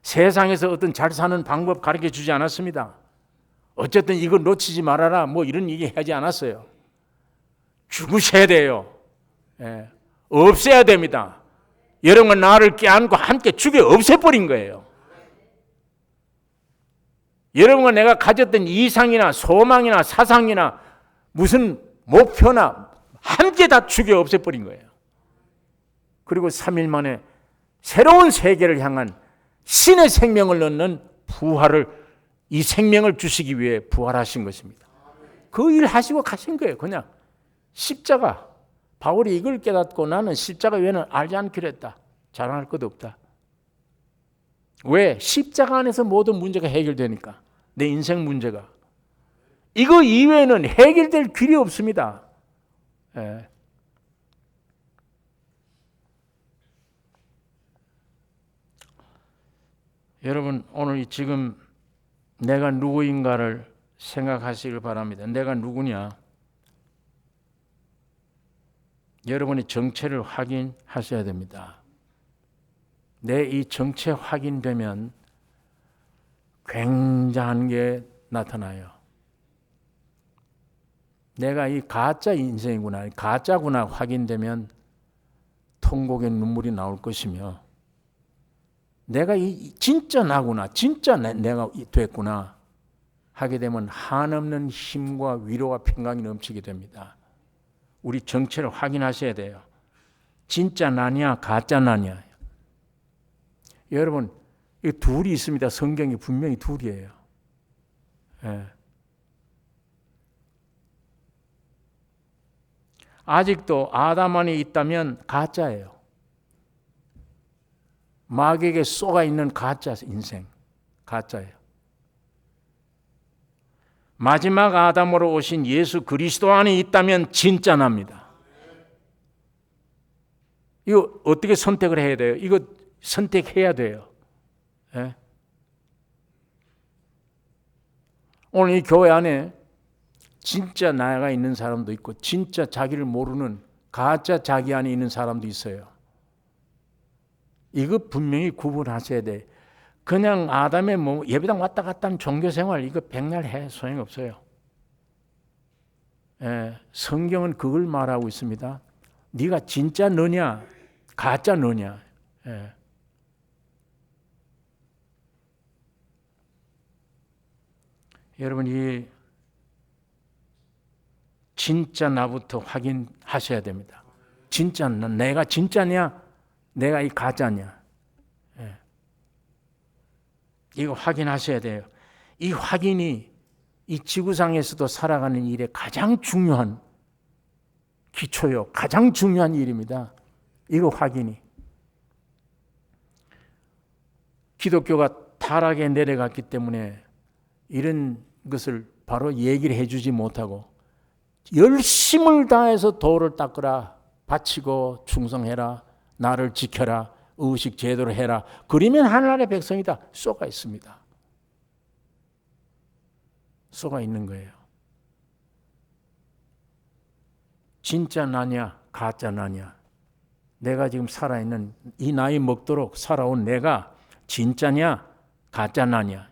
세상에서 어떤 잘 사는 방법 가르쳐 주지 않았습니다. 어쨌든 이거 놓치지 말아라 뭐 이런 얘기 하지 않았어요. 죽으셔야 돼요. 없애야 됩니다. 여러분과 나를 껴안고 함께 죽여 없애버린 거예요. 여러분과 내가 가졌던 이상이나 소망이나 사상이나 무슨 목표나 함께 다 죽여 없애버린 거예요. 그리고 3일 만에 새로운 세계를 향한 신의 생명을 얻는 부활을, 이 생명을 주시기 위해 부활하신 것입니다. 그 일 하시고 가신 거예요. 그냥 십자가. 바울이 이걸 깨닫고 나는 십자가 외에는 알지 않기로 했다. 자랑할 것 없다. 왜? 십자가 안에서 모든 문제가 해결되니까. 내 인생 문제가. 이거 이외에는 해결될 길이 없습니다. 여러분 오늘 지금 내가 누구인가를 생각하시길 바랍니다. 내가 누구냐? 여러분의 정체를 확인하셔야 됩니다. 내 이 정체 확인되면 굉장한 게 나타나요. 내가 이 가짜 인생이구나, 가짜구나 확인되면 통곡의 눈물이 나올 것이며, 내가 이 진짜 나구나, 진짜 내가 됐구나 하게 되면 한없는 힘과 위로와 평강이 넘치게 됩니다. 우리 정체를 확인하셔야 돼요. 진짜 나냐 가짜 나냐. 여러분 이 둘이 있습니다. 성경이 분명히 둘이에요. 아직도 아담 안에 있다면 가짜예요. 마귀에게 쏘가 있는 가짜 인생, 가짜예요. 마지막 아담으로 오신 예수 그리스도 안에 있다면 진짜 납니다. 이거 어떻게 선택을 해야 돼요? 이거 선택해야 돼요. 오늘 이 교회 안에 진짜 나가 있는 사람도 있고 진짜 자기를 모르는 가짜 자기 안에 있는 사람도 있어요. 이거 분명히 구분하셔야 돼. 그냥 아담의 예배당 왔다 갔다 하는 종교생활 이거 백날 해 소용없어요. 성경은 그걸 말하고 있습니다. 네가 진짜 너냐 가짜 너냐. 여러분 이 진짜 나부터 확인하셔야 됩니다. 진짜 내가 진짜냐 내가 이 가짜냐. 이거 확인하셔야 돼요. 이 확인이 이 지구상에서도 살아가는 일에 가장 중요한 기초요. 가장 중요한 일입니다. 이거 확인이. 기독교가 타락에 내려갔기 때문에 이런 것을 바로 얘기를 해주지 못하고 열심을 다해서 도를 닦으라, 바치고 충성해라, 나를 지켜라, 의식 제대로 해라. 그러면 하나님의 백성이다. 쏘가 있습니다. 쏘가 있는 거예요. 진짜 나냐 가짜 나냐. 내가 지금 살아있는 이 나이 먹도록 살아온 내가 진짜냐 가짜 나냐.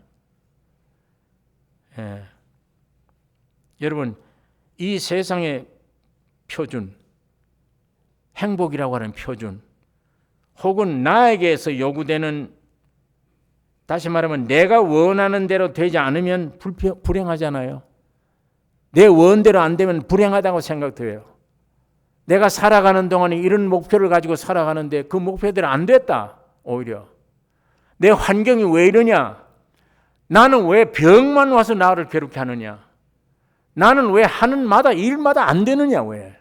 여러분 이 세상의 표준, 행복이라고 하는 표준, 혹은 나에게서 요구되는, 다시 말하면 내가 원하는 대로 되지 않으면 불행하잖아요. 내 원대로 안 되면 불행하다고 생각돼요. 내가 살아가는 동안에 이런 목표를 가지고 살아가는데 그 목표대로 안 됐다. 오히려 내 환경이 왜 이러냐? 나는 왜 병만 와서 나를 괴롭게 하느냐? 나는 왜 하는 마다 일마다 안 되느냐? 왜?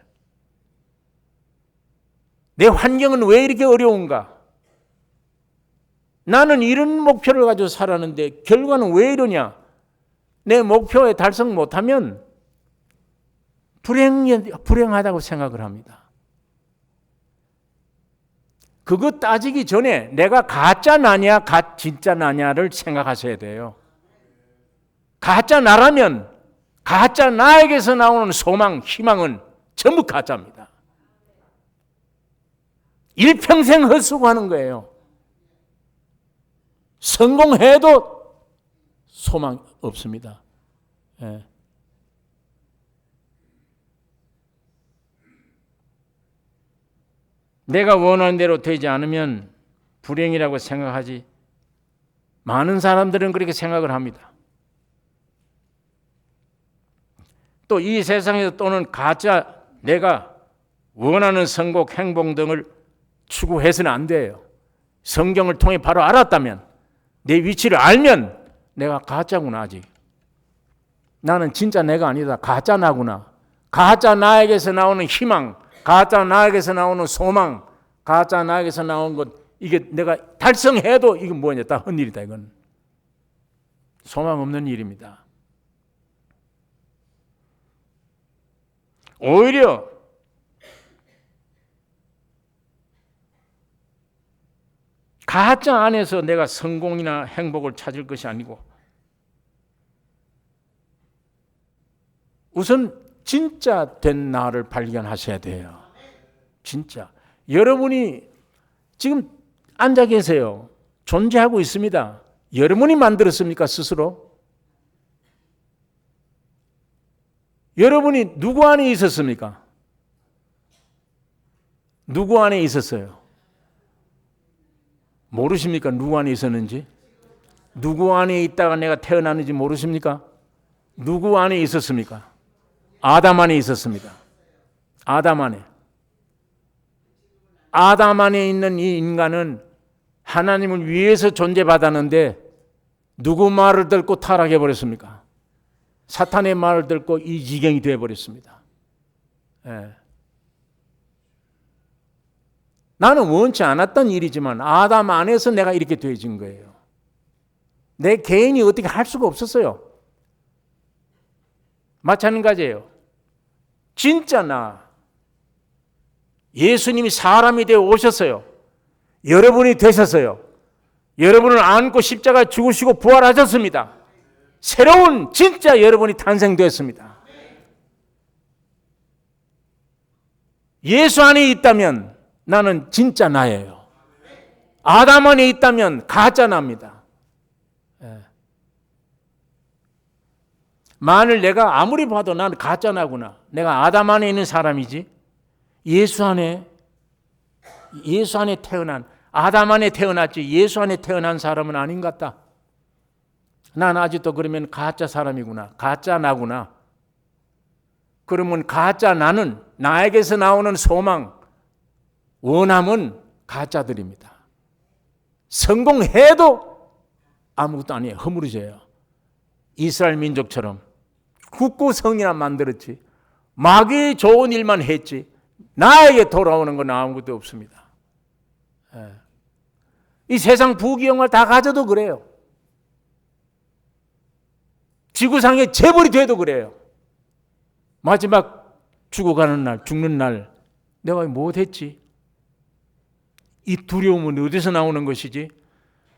내 환경은 왜 이렇게 어려운가? 나는 이런 목표를 가지고 살았는데 결과는 왜 이러냐? 내 목표에 달성 못하면 불행하다고 생각을 합니다. 그거 따지기 전에 내가 가짜 나냐, 진짜 나냐를 생각하셔야 돼요. 가짜 나라면 가짜 나에게서 나오는 소망, 희망은 전부 가짜입니다. 일평생 헛수고하는 거예요. 성공해도 소망 없습니다. 예. 내가 원하는 대로 되지 않으면 불행이라고 생각하지. 많은 사람들은 그렇게 생각을 합니다. 또 이 세상에서 또는 가짜 내가 원하는 성공, 행복 등을 추구해서는 안 돼요. 성경을 통해 바로 알았다면, 내 위치를 알면 내가 가짜구나. 아직 나는 진짜 내가 아니다. 가짜 나구나. 가짜 나에게서 나오는 희망, 가짜 나에게서 나오는 소망, 가짜 나에게서 나오는 것, 이게 내가 달성해도 이건 뭐냐, 다 헛일이다. 이건 소망 없는 일입니다. 오히려 가짜 안에서 내가 성공이나 행복을 찾을 것이 아니고 우선 진짜 된 나를 발견하셔야 돼요. 진짜. 여러분이 지금 앉아 계세요. 존재하고 있습니다. 여러분이 만들었습니까? 스스로? 여러분이 누구 안에 있었습니까? 누구 안에 있었어요? 모르십니까? 누구 안에 있었는지? 누구 안에 있다가 내가 태어났는지 모르십니까? 누구 안에 있었습니까? 아담 안에 있었습니다. 아담 안에. 아담 안에 있는 이 인간은 하나님을 위해서 존재받았는데 누구 말을 듣고 타락해 버렸습니까? 사탄의 말을 듣고 이 지경이 되어 버렸습니다. 예. 나는 원치 않았던 일이지만 아담 안에서 내가 이렇게 되어진 거예요. 내 개인이 어떻게 할 수가 없었어요. 마찬가지예요. 진짜 나 예수님이 사람이 되어 오셨어요. 여러분이 되셨어요. 여러분을 안고 십자가에 죽으시고 부활하셨습니다. 새로운 진짜 여러분이 탄생되었습니다. 예수 안에 있다면 나는 진짜 나예요. 아담 안에 있다면 가짜 납니다. 만일 내가 아무리 봐도 나는 가짜 나구나. 내가 아담 안에 있는 사람이지. 예수 안에 태어난, 아담 안에 태어났지 예수 안에 태어난 사람은 아닌 것 같다. 난 아직도 그러면 가짜 사람이구나. 가짜 나구나. 그러면 가짜 나는, 나에게서 나오는 소망, 원함은 가짜들입니다. 성공해도 아무것도 아니에요. 허물어져요. 이스라엘 민족처럼 국고성이나 만들었지, 마귀의 좋은 일만 했지, 나에게 돌아오는 건 아무것도 없습니다. 이 세상 부귀영화 다 가져도 그래요. 지구상의 재벌이 돼도 그래요. 마지막 죽어가는 날, 죽는 날 내가 못했지? 이 두려움은 어디서 나오는 것이지?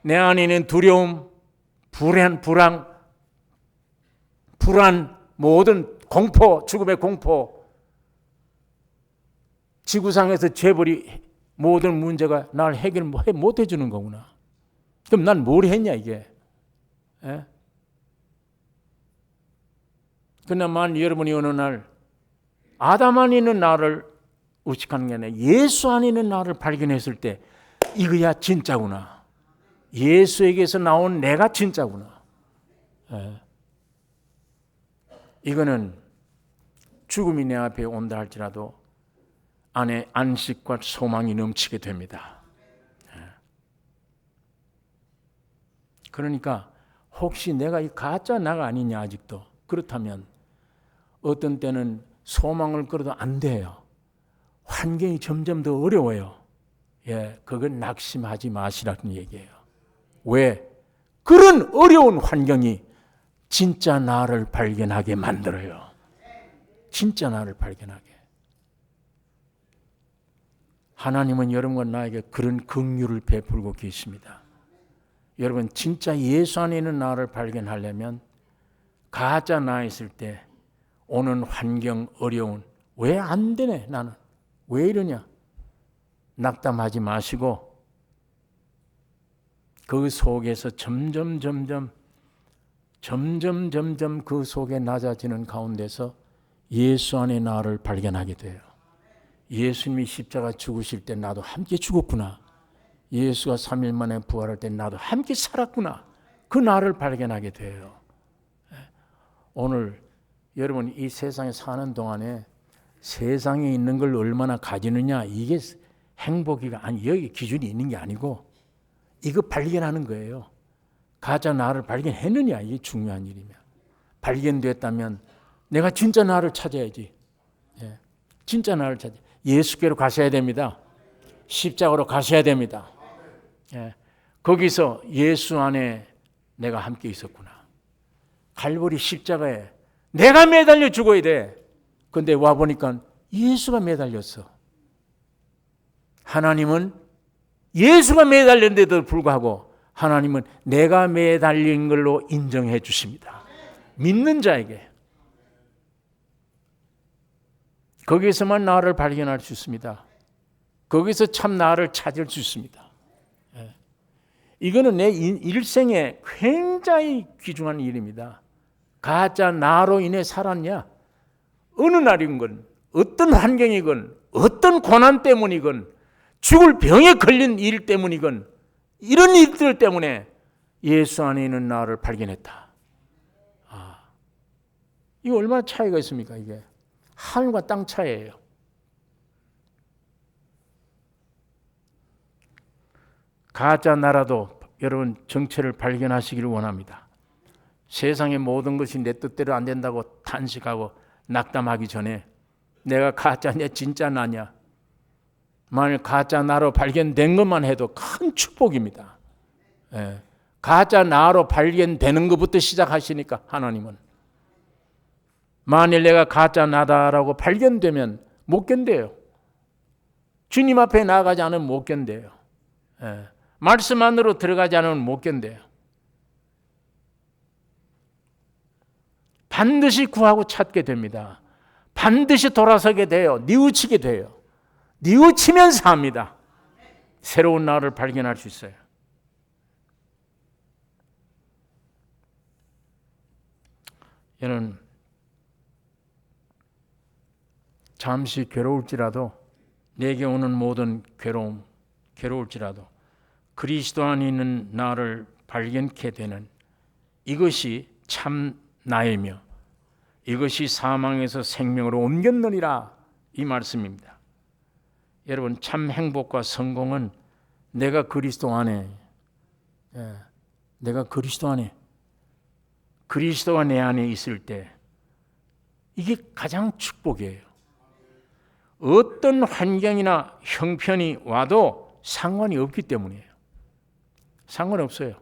내 안에 있는 두려움, 불안, 모든 공포, 죽음의 공포, 지구상에서 재벌이 모든 문제가 날 해결 못 해주는 거구나. 그럼 난 뭘 했냐 이게? 그러나 만일 여러분이 어느 날 아담 안에 있는 나를 의식하는 게 아니라 예수 안에 있는 나를 발견했을 때 이거야 진짜구나. 예수에게서 나온 내가 진짜구나. 이거는 죽음이 내 앞에 온다 할지라도 안에 안식과 소망이 넘치게 됩니다. 그러니까 혹시 내가 이 가짜 나가 아니냐 아직도. 그렇다면 어떤 때는 소망을 끌어도 안 돼요. 환경이 점점 더 어려워요. 그건 낙심하지 마시라는 얘기예요. 왜? 그런 어려운 환경이 진짜 나를 발견하게 만들어요. 진짜 나를 발견하게. 하나님은 여러분과 나에게 그런 긍휼을 베풀고 계십니다. 여러분 진짜 예수 안에 있는 나를 발견하려면 가짜 나 있을 때 오는 환경 어려운 왜 안 되네 나는 왜 이러냐 낙담하지 마시고 그 속에서 점점 그 속에 낮아지는 가운데서 예수 안에 나를 발견하게 돼요. 예수님이 십자가 죽으실 때 나도 함께 죽었구나. 예수가 3일 만에 부활할 때 나도 함께 살았구나. 그 나를 발견하게 돼요. 오늘 여러분 이 세상에 사는 동안에 세상에 있는 걸 얼마나 가지느냐 이게 행복이가 아니 여기 기준이 있는 게 아니고 이거 발견하는 거예요. 가짜 나를 발견했느냐 이게 중요한 일이며 발견됐다면 내가 진짜 나를 찾아야지. 진짜 나를 찾아. 예수께로 가셔야 됩니다. 십자가로 가셔야 됩니다. 거기서 예수 안에 내가 함께 있었구나. 갈보리 십자가에 내가 매달려 죽어야 돼. 근데 와보니까 예수가 매달렸어. 하나님은 예수가 매달렸는데도 불구하고 하나님은 내가 매달린 걸로 인정해 주십니다. 믿는 자에게. 거기서만 나를 발견할 수 있습니다. 거기서 참 나를 찾을 수 있습니다. 이거는 내 일생에 굉장히 귀중한 일입니다. 가짜 나로 인해 살았냐? 어느 날이건 어떤 환경이건 어떤 고난 때문이건 죽을 병에 걸린 일 때문이건 이런 일들 때문에 예수 안에 있는 나를 발견했다. 이거 얼마나 차이가 있습니까? 이게 하늘과 땅 차이예요. 가짜 나라도 여러분 정체를 발견하시기를 원합니다. 세상의 모든 것이 내 뜻대로 안 된다고 탄식하고 낙담하기 전에 내가 가짜냐 진짜 나냐 만일 가짜 나로 발견된 것만 해도 큰 축복입니다. 가짜 나로 발견되는 것부터 시작하시니까 하나님은 만일 내가 가짜 나다라고 발견되면 못 견뎌요. 주님 앞에 나아가지 않으면 못 견뎌요. 말씀 안으로 들어가지 않으면 못 견뎌요. 반드시 구하고 찾게 됩니다. 반드시 돌아서게 돼요. 뉘우치게 돼요. 뉘우치면서 합니다. 새로운 나를 발견할 수 있어요. 얘는 잠시 괴로울지라도 내게 오는 모든 괴로울지라도 그리스도 안에 있는 나를 발견케 되는 이것이 참 나이며 이것이 사망에서 생명으로 옮겼느니라 이 말씀입니다. 여러분 참 행복과 성공은 내가 그리스도 안에 그리스도가 내 안에 있을 때 이게 가장 축복이에요. 어떤 환경이나 형편이 와도 상관이 없기 때문이에요. 상관없어요.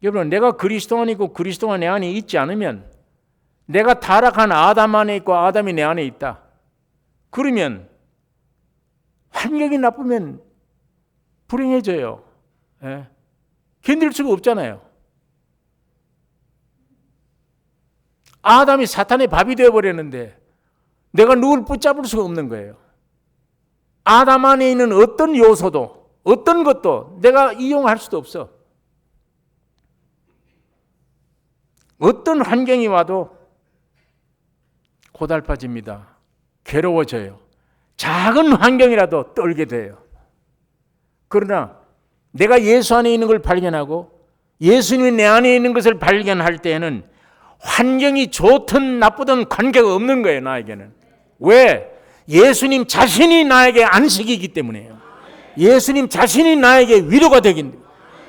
여러분 내가 그리스도 안에 있고 그리스도가 내 안에 있지 않으면 내가 타락한 아담 안에 있고 아담이 내 안에 있다. 그러면 환경이 나쁘면 불행해져요. 견딜 수가 없잖아요. 아담이 사탄의 밥이 되어버렸는데 내가 누굴 붙잡을 수가 없는 거예요. 아담 안에 있는 어떤 요소도 어떤 것도 내가 이용할 수도 없어. 어떤 환경이 와도 고달파집니다. 괴로워져요. 작은 환경이라도 떨게 돼요. 그러나 내가 예수 안에 있는 걸 발견하고 예수님이 내 안에 있는 것을 발견할 때에는 환경이 좋든 나쁘든 관계가 없는 거예요. 나에게는. 왜? 예수님 자신이 나에게 안식이기 때문이에요. 예수님 자신이 나에게 위로가 되긴,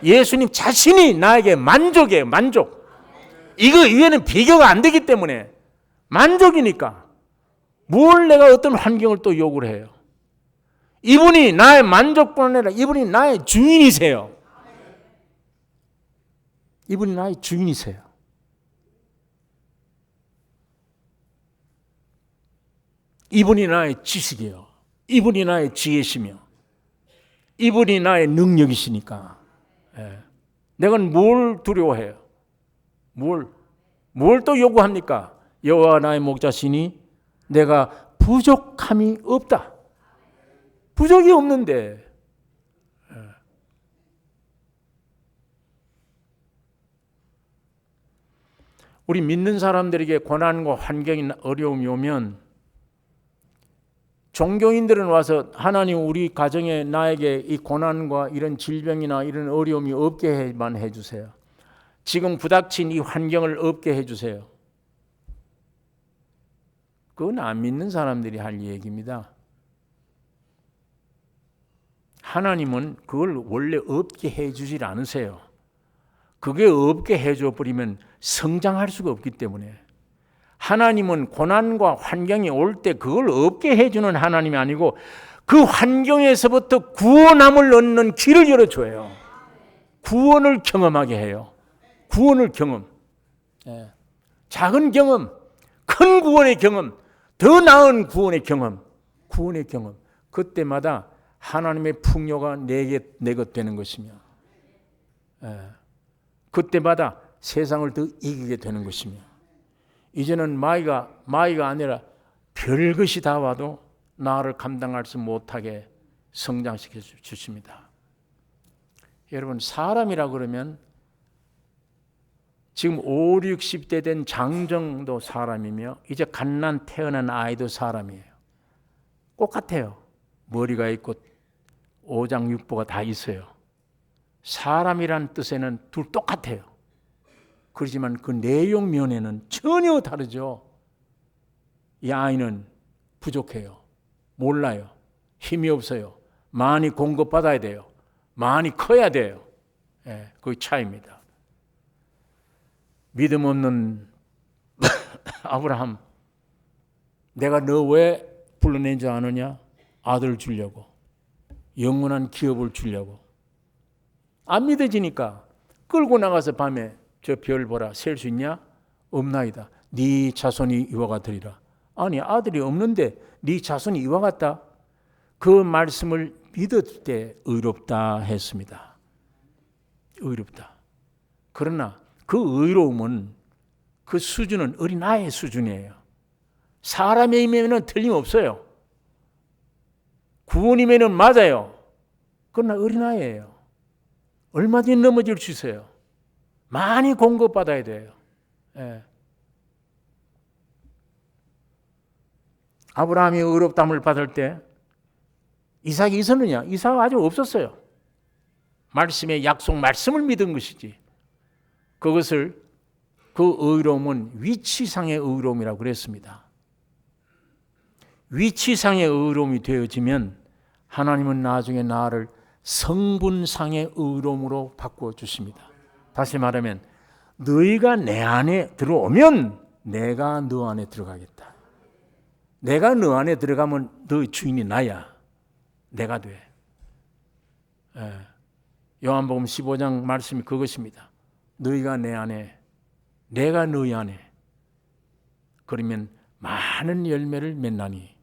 예수님 자신이 나에게 만족이에요. 만족. 이거 이외에는 비교가 안 되기 때문에 만족이니까 뭘 내가 어떤 환경을 또 요구를 해요. 이분이 나의 만족뿐 아니라 이분이 나의 주인이세요. 이분이 나의 주인이세요. 이분이 나의 지식이요. 이분이 나의 지혜시며 이분이 나의 능력이시니까 내가 뭘 두려워해요? 뭘 또 요구합니까? 여호와 나의 목자시니 내가 부족함이 없다. 부족이 없는데 우리 믿는 사람들에게 고난과 환경이 어려움이 오면 종교인들은 와서 하나님 우리 가정에 나에게 이 고난과 이런 질병이나 이런 어려움이 없게만 해주세요. 지금 부닥친 이 환경을 없게 해주세요. 그건 안 믿는 사람들이 할 얘기입니다. 하나님은 그걸 원래 없게 해주질 않으세요. 그게 없게 해줘 버리면 성장할 수가 없기 때문에 하나님은 고난과 환경이 올 때 그걸 없게 해주는 하나님이 아니고 그 환경에서부터 구원함을 얻는 길을 열어줘요. 구원을 경험하게 해요. 구원을 경험. 작은 경험, 큰 구원의 경험, 더 나은 구원의 경험, 구원의 경험. 그때마다 하나님의 풍요가 내 것 되는 것이며 그때마다 세상을 더 이기게 되는 것이며 이제는 마이가 아니라 별것이 다 와도 나를 감당할 수 못하게 성장시켜 주십니다. 여러분 사람이라 그러면 지금 5, 60대 된 장정도 사람이며 이제 갓난 태어난 아이도 사람이에요. 똑같아요. 머리가 있고 오장육부가 다 있어요. 사람이란 뜻에는 둘 똑같아요. 그렇지만 그 내용 면에는 전혀 다르죠. 이 아이는 부족해요. 몰라요. 힘이 없어요. 많이 공급받아야 돼요. 많이 커야 돼요. 그 차이입니다. 믿음 없는 아브라함, 내가 너 왜 불러내지 않으냐? 아들 주려고, 영원한 기업을 주려고. 안 믿어지니까 끌고 나가서 밤에 저 별 보라, 셀 수 있냐? 없나이다. 네 자손이 이와 같으리라. 아니 아들이 없는데 네 자손이 이와 같다. 그 말씀을 믿을 때 의롭다 했습니다. 의롭다. 그러나 그 의로움은 그 수준은 어린아이의 수준이에요. 사람의 힘에는 틀림없어요. 구원임에는 맞아요. 그러나 어린아이예요. 얼마든지 넘어질 수 있어요. 많이 공급받아야 돼요. 아브라함이 의롭다함을 받을 때 이삭이 있었느냐? 이삭은 아직 없었어요. 말씀의 약속 말씀을 믿은 것이지. 그것을 그 의로움은 위치상의 의로움이라고 그랬습니다. 위치상의 의로움이 되어지면 하나님은 나중에 나를 성분상의 의로움으로 바꾸어 주십니다. 다시 말하면 너희가 내 안에 들어오면 내가 너 안에 들어가겠다. 내가 너 안에 들어가면 너의 주인이 나야. 내가 돼. 요한복음 15장 말씀이 그것입니다. 너희가 내 안에, 내가 너희 안에. 그러면 많은 열매를 맺나니.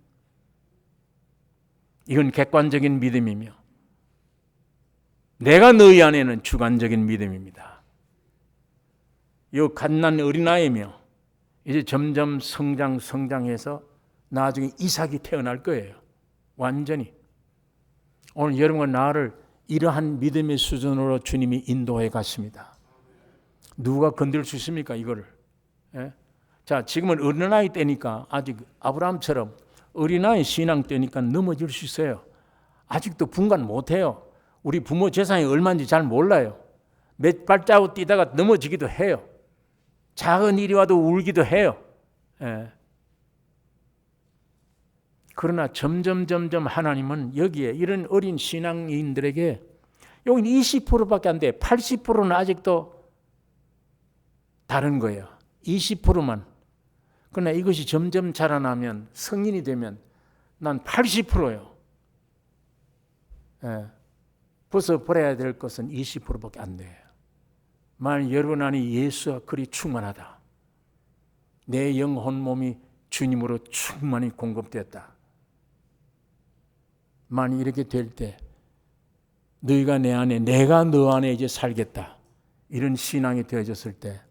이건 객관적인 믿음이며 내가 너희 안에는 주관적인 믿음입니다. 이 갓난 어린아이며 이제 점점 성장해서 나중에 이삭이 태어날 거예요. 완전히. 오늘 여러분과 나를 이러한 믿음의 수준으로 주님이 인도해 갔습니다. 누가 건들 수 있습니까? 이거를. 자, 지금은 어린아이 때니까 아직 아브라함처럼 어린아이 신앙 때니까 넘어질 수 있어요. 아직도 분간 못해요. 우리 부모 재산이 얼마인지 잘 몰라요. 몇 발자국 뛰다가 넘어지기도 해요. 작은 일이 와도 울기도 해요. 그러나 점점 하나님은 여기에 이런 어린 신앙인들에게 여기는 20%밖에 안 돼. 80%는 아직도 다른 거예요. 20%만. 그러나 이것이 점점 자라나면 성인이 되면 난 80%예요. 예. 벗어버려야 될 것은 20%밖에 안 돼요. 만약 여러분 안에 예수와 그리 충만하다. 내 영혼 몸이 주님으로 충만히 공급되었다. 만약 이렇게 될 때 너희가 내 안에 내가 너 안에 이제 살겠다. 이런 신앙이 되어졌을 때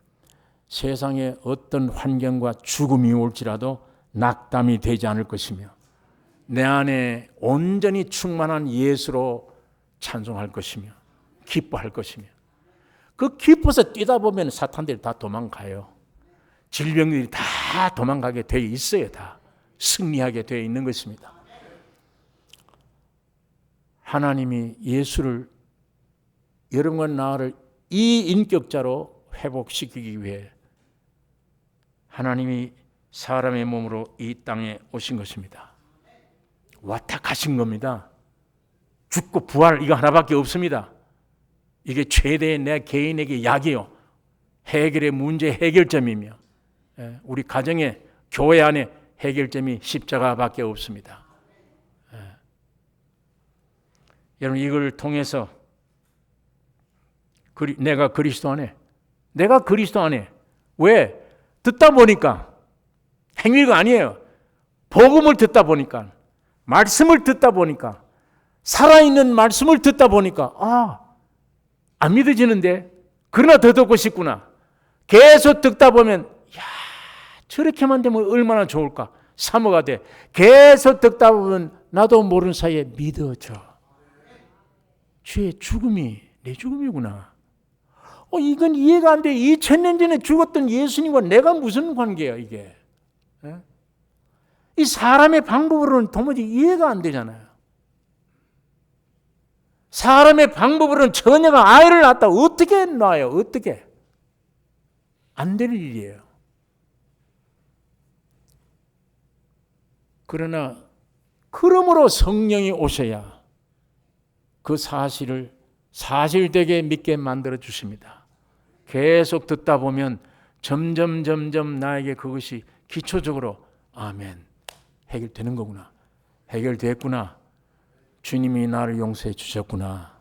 세상에 어떤 환경과 죽음이 올지라도 낙담이 되지 않을 것이며 내 안에 온전히 충만한 예수로 찬송할 것이며 기뻐할 것이며 그 기뻐서 뛰다 보면 사탄들이 다 도망가요. 질병들이 다 도망가게 되어 있어요. 다 승리하게 되어 있는 것입니다. 하나님이 예수를 여러분과 나를 이 인격자로 회복시키기 위해 하나님이 사람의 몸으로 이 땅에 오신 것입니다. 왔다 가신 겁니다. 죽고 부활 이거 하나밖에 없습니다. 이게 최대의 내 개인에게 약이요. 해결의 문제 해결점이며 우리 가정의 교회 안에 해결점이 십자가밖에 없습니다. 여러분 이걸 통해서 내가 그리스도 안에 왜? 듣다 보니까 행위가 아니에요. 복음을 듣다 보니까 말씀을 듣다 보니까 살아있는 말씀을 듣다 보니까 안 믿어지는데 그러나 더 듣고 싶구나. 계속 듣다 보면 저렇게만 되면 얼마나 좋을까. 사모가 돼. 계속 듣다 보면 나도 모르는 사이에 믿어져. 주의 죽음이 내 죽음이구나. 이건 이해가 안 돼. 2000년 전에 죽었던 예수님과 내가 무슨 관계야 이게. 이 사람의 방법으로는 도무지 이해가 안 되잖아요. 사람의 방법으로는 처녀가 아이를 낳았다. 어떻게 낳아요? 어떻게? 안 될 일이에요. 그러므로 성령이 오셔야 그 사실을 사실되게 믿게 만들어 주십니다. 계속 듣다 보면 점점 나에게 그것이 기초적으로 아멘 해결되는 거구나. 해결됐구나. 주님이 나를 용서해 주셨구나.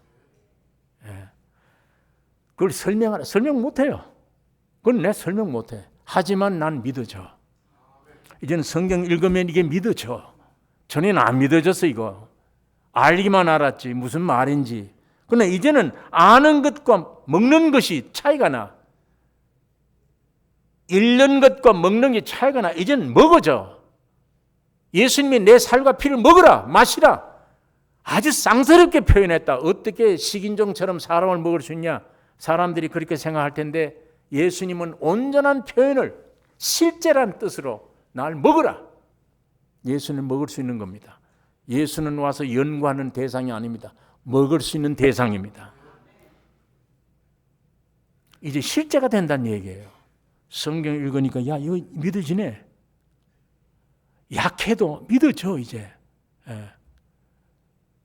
그걸 설명 못해요. 그건 내 설명 못해. 하지만 난 믿어져. 이제는 성경 읽으면 이게 믿어져. 전에는 안 믿어졌어 이거. 알기만 알았지 무슨 말인지. 그러나 이제는 아는 것과 먹는 것이 차이가 나. 읽는 것과 먹는 게 차이가 나. 이제는 먹어져. 예수님이 내 살과 피를 먹으라 마시라. 아주 쌍스럽게 표현했다. 어떻게 식인종처럼 사람을 먹을 수 있냐. 사람들이 그렇게 생각할 텐데 예수님은 온전한 표현을 실제란 뜻으로 날 먹으라. 예수는 먹을 수 있는 겁니다. 예수는 와서 연구하는 대상이 아닙니다. 먹을 수 있는 대상입니다. 이제 실제가 된다는 얘기예요. 성경 읽으니까 이거 믿어지네. 약해도 믿어져 이제.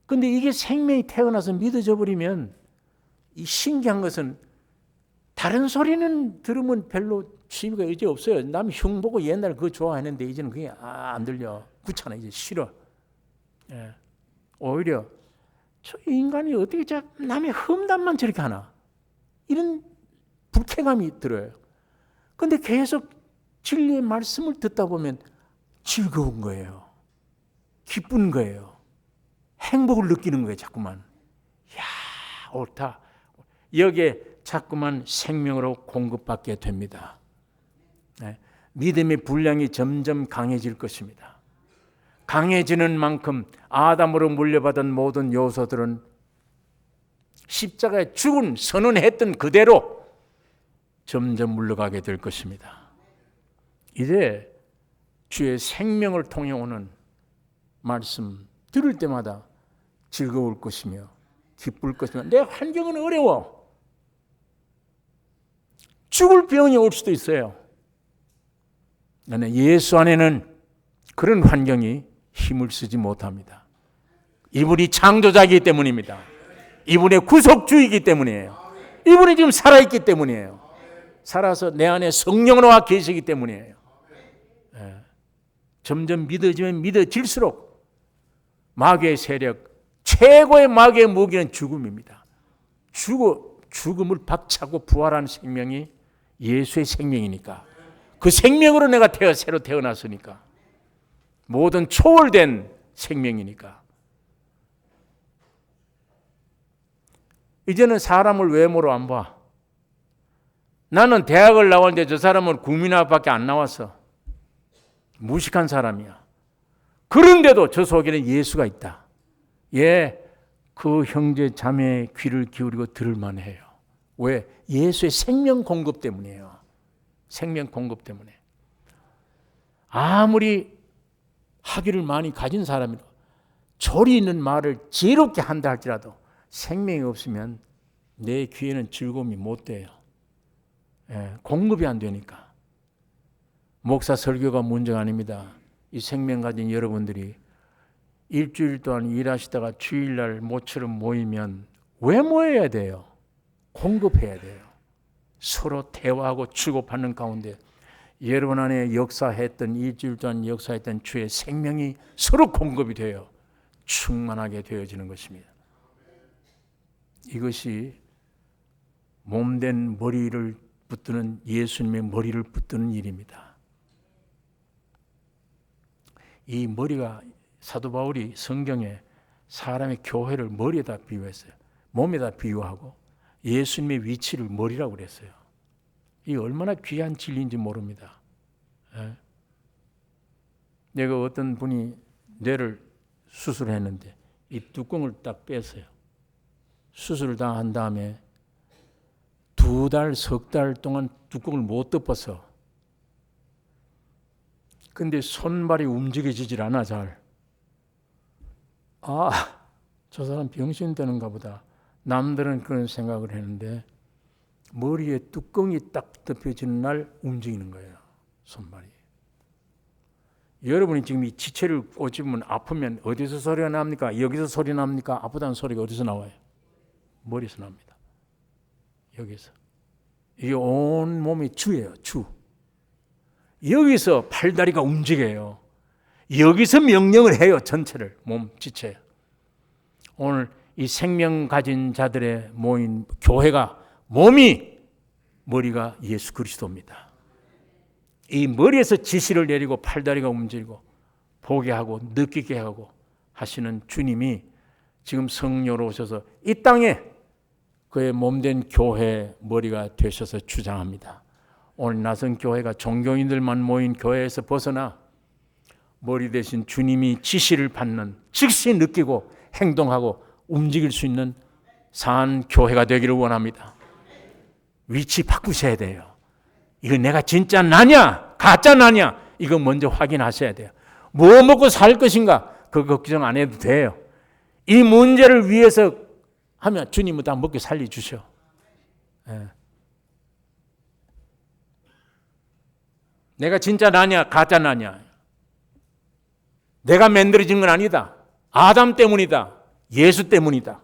근데 이게 생명이 태어나서 믿어져 버리면 이 신기한 것은 다른 소리는 들으면 별로 취미가 이제 없어요. 남 흉 보고 옛날 그거 좋아했는데 이제는 그게 안 들려. 귀찮아 이제 싫어. 오히려 저 인간이 어떻게 남의 험담만 저렇게 하나 이런 불쾌감이 들어요. 근데 계속 진리의 말씀을 듣다 보면 즐거운 거예요. 기쁜 거예요. 행복을 느끼는 거예요. 자꾸만. 옳다. 여기에 자꾸만 생명으로 공급받게 됩니다. 믿음의 분량이 점점 강해질 것입니다. 강해지는 만큼 아담으로 물려받은 모든 요소들은 십자가에 죽은 선언했던 그대로 점점 물러가게 될 것입니다. 이제 주의 생명을 통해 오는 말씀 들을 때마다 즐거울 것이며 기쁠 것이며 내 환경은 어려워. 죽을 병이 올 수도 있어요. 그러나 예수 안에는 그런 환경이 힘을 쓰지 못합니다. 이분이 창조자이기 때문입니다. 이분의 구속주이기 때문이에요. 이분이 지금 살아있기 때문이에요. 살아서 내 안에 성령으로 와 계시기 때문이에요. 점점 믿어지면 믿어질수록 마귀의 세력, 최고의 마귀의 무기는 죽음입니다. 죽음을 박차고 부활한 생명이 예수의 생명이니까, 그 생명으로 내가 새로 태어났으니까, 모든 초월된 생명이니까. 이제는 사람을 외모로 안 봐. 나는 대학을 나왔는데 저 사람은 국민학밖에 안 나왔어. 무식한 사람이야. 그런데도 저 속에는 예수가 있다. 그 형제 자매의 귀를 기울이고 들을 만해요. 왜? 예수의 생명 공급 때문이에요. 생명 공급 때문에. 아무리 학위를 많이 가진 사람이라 조리 있는 말을 지혜롭게 한다 할지라도 생명이 없으면 내 귀에는 즐거움이 못 돼요. 공급이 안 되니까. 목사 설교가 문제가 아닙니다. 이 생명 가진 여러분들이 일주일 동안 일하시다가 주일날 모처럼 모이면 왜 모여야 돼요? 공급해야 돼요. 서로 대화하고 주고받는 가운데 여러분 안에 역사했던, 일주일 동안 역사했던 주의 생명이 서로 공급이 되어 충만하게 되어지는 것입니다. 이것이 몸된 머리를 붙드는, 예수님의 머리를 붙드는 일입니다. 이 머리가, 사도 바울이 성경에 사람의 교회를 머리에다 비유했어요. 몸에다 비유하고 예수님의 위치를 머리라고 그랬어요. 이 얼마나 귀한 진리인지 모릅니다. 내가 어떤 분이 뇌를 수술했는데 이 뚜껑을 딱 뺐어요. 수술을 다 한 다음에 2달, 3달 동안 뚜껑을 못 덮어서, 근데 손발이 움직여지질 않아 잘. 저 사람 병신 되는가 보다. 남들은 그런 생각을 했는데 머리에 뚜껑이 딱 덮여지는 날 움직이는 거예요. 손발이. 여러분이 지금 이 지체를 꽂으면 아프면 어디서 소리가 납니까? 여기서 소리 납니까? 아프다는 소리가 어디서 나와요? 머리에서 납니다. 여기서. 이게 온 몸이 주예요. 주. 여기서 팔다리가 움직여요. 여기서 명령을 해요. 전체를. 몸, 지체. 오늘 이 생명 가진 자들의 모인 교회가, 몸이, 머리가 예수 그리스도입니다. 이 머리에서 지시를 내리고 팔다리가 움직이고 보게 하고 느끼게 하고 하시는 주님이 지금 성령으로 오셔서 이 땅에 그의 몸된 교회 머리가 되셔서 주장합니다. 오늘 나선교회가 종교인들만 모인 교회에서 벗어나 머리 대신 주님이 지시를 받는, 즉시 느끼고 행동하고 움직일 수 있는 산 교회가 되기를 원합니다. 위치 바꾸셔야 돼요. 이거 내가 진짜 나냐 가짜 나냐 이거 먼저 확인하셔야 돼요. 뭐 먹고 살 것인가 그거 걱정 안 해도 돼요. 이 문제를 위해서 하면 주님은 다 먹게 살려주셔. 내가 진짜 나냐 가짜 나냐, 내가 만들어진 건 아니다. 아담 때문이다. 예수 때문이다.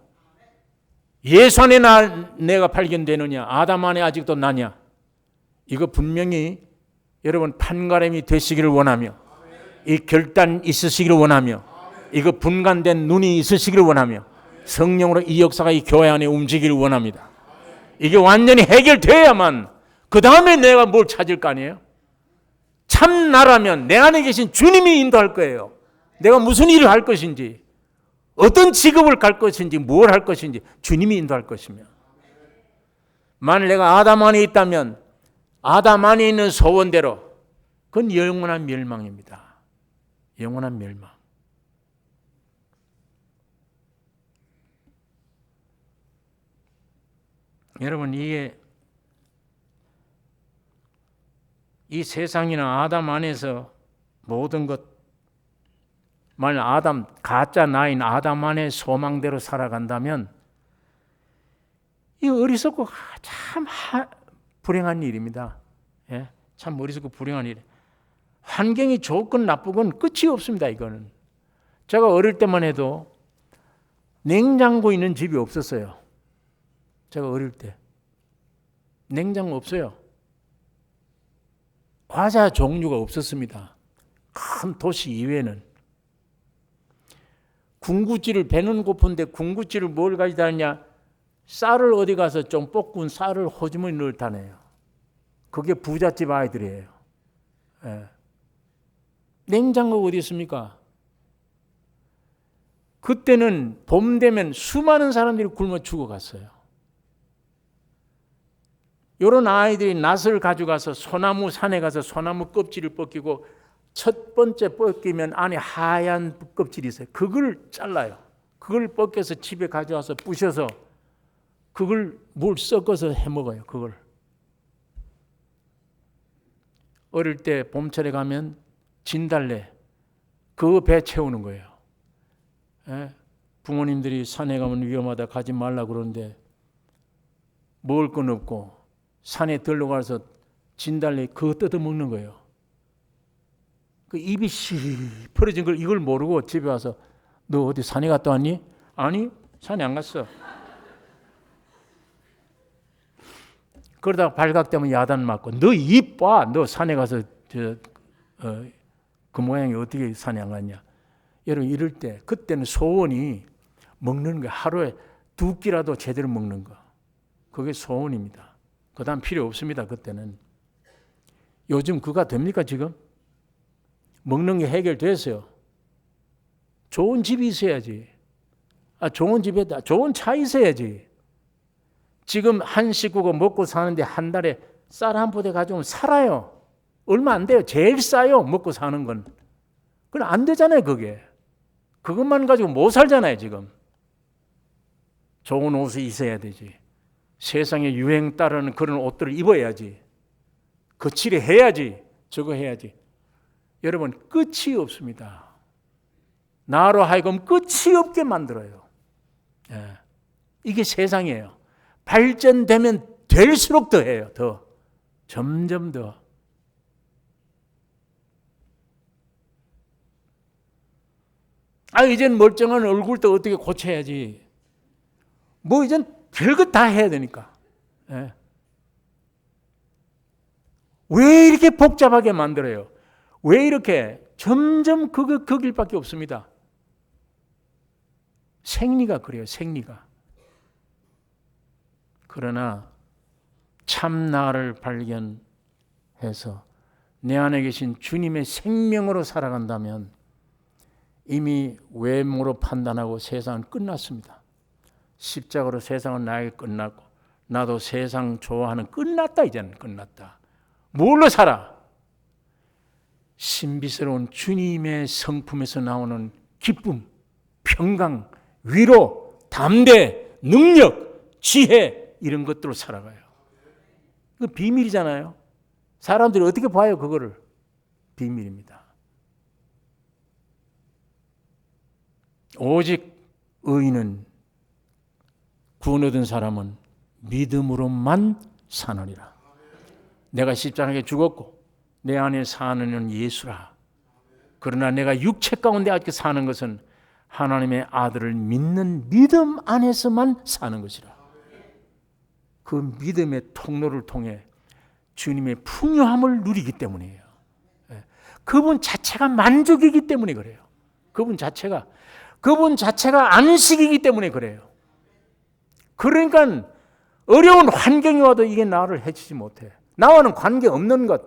예수 안에 내가 발견되느냐, 아담 안에 아직도 나냐, 이거 분명히 여러분 판가름이 되시기를 원하며, 이 결단 있으시기를 원하며, 이거 분간된 눈이 있으시기를 원하며, 성령으로 이 역사가 이 교회 안에 움직이기를 원합니다. 이게 완전히 해결돼야만 그 다음에 내가 뭘 찾을 거 아니에요. 참 나라면 내 안에 계신 주님이 인도할 거예요. 내가 무슨 일을 할 것인지, 어떤 직업을 갈 것인지, 뭘 할 것인지 주님이 인도할 것이며, 만일 내가 아담 안에 있다면 아담 안에 있는 소원대로 그건 영원한 멸망입니다. 영원한 멸망. 여러분, 이게 이 세상이나 아담 안에서 모든 것, 만일 아담, 가짜 나인 아담 안의 소망대로 살아간다면 이 어리석고 참 불행한 일입니다. 예? 참 어리석고 불행한 일. 환경이 좋건 나쁘건 끝이 없습니다. 이거는 제가 어릴 때만 해도 냉장고 있는 집이 없었어요. 제가 어릴 때 냉장고 없어요. 과자 종류가 없었습니다. 큰 도시 이외에는. 군것질을 배는 고픈데 군것질을 뭘 가지다 하냐? 쌀을 어디 가서 좀 볶은 쌀을 호주머니 넣다네요. 그게 부잣집 아이들이에요. 예. 냉장고가 어디 있습니까? 그때는 봄 되면 수많은 사람들이 굶어 죽어갔어요. 이런 아이들이 낫을 가져가서 소나무 산에 가서 소나무 껍질을 벗기고 첫 번째 벗기면 안에 하얀 껍질이 있어요. 그걸 잘라요. 그걸 벗겨서 집에 가져와서 부셔서 그걸 물 섞어서 해먹어요. 그걸. 어릴 때 봄철에 가면 진달래 그거 배 채우는 거예요. 예? 부모님들이 산에 가면 위험하다 가지 말라 그러는데 먹을 건 없고 산에 들러가서 진달래 그거 뜯어 먹는 거예요. 그 입이 씨 벌어진 걸 이걸 모르고 집에 와서 너 어디 산에 갔다 왔니? 아니 산에 안 갔어. 그러다가 발각되면 야단 맞고 너 입 봐. 너 산에 가서 그 모양이 어떻게 산에 안 갔냐. 여러분 이럴 때 그때는 소원이 먹는 거 하루에 2끼라도 제대로 먹는 거. 그게 소원입니다. 그 다음 필요 없습니다. 그때는. 요즘 그가 됩니까 지금? 먹는 게 해결됐어요. 좋은 집이 있어야지. 좋은 집에 좋은 차 있어야지. 지금 한 식구가 먹고 사는데 한 달에 쌀 한 포대 가져오면 살아요. 얼마 안 돼요. 제일 싸요. 먹고 사는 건. 그건 안 되잖아요. 그게. 그것만 가지고 못 살잖아요. 지금. 좋은 옷이 있어야 되지. 세상에 유행 따르는 그런 옷들을 입어야지. 거칠게 해야지. 저거 해야지. 여러분 끝이 없습니다. 나로 하여금 끝이 없게 만들어요. 예. 이게 세상이에요. 발전되면 될수록 더해요. 더. 점점 더. 이젠 멀쩡한 얼굴도 어떻게 고쳐야지. 뭐 이젠 별것 다 해야 되니까. 예. 왜 이렇게 복잡하게 만들어요? 왜 이렇게 점점 그 길밖에 없습니다. 생리가 그래요. 생리가. 그러나 참 나를 발견해서 내 안에 계신 주님의 생명으로 살아간다면 이미 외모로 판단하고 세상은 끝났습니다. 십자가로 세상은 나에게 끝났고 나도 세상 좋아하는 끝났다. 이제는 끝났다. 뭘로 살아? 신비스러운 주님의 성품에서 나오는 기쁨, 평강, 위로, 담대, 능력, 지혜 이런 것들로 살아가요. 그 비밀이잖아요. 사람들이 어떻게 봐요 그거를? 비밀입니다. 오직 의인은 구원 얻은 사람은 믿음으로만 사느니라. 내가 십자가에 죽었고 내 안에 사는 이는 예수라. 그러나 내가 육체 가운데 아직 사는 것은 하나님의 아들을 믿는 믿음 안에서만 사는 것이라. 그 믿음의 통로를 통해 주님의 풍요함을 누리기 때문이에요. 그분 자체가 만족이기 때문에 그래요. 그분 자체가 안식이기 때문에 그래요. 그러니까 어려운 환경이 와도 이게 나를 해치지 못해. 나와는 관계없는 것.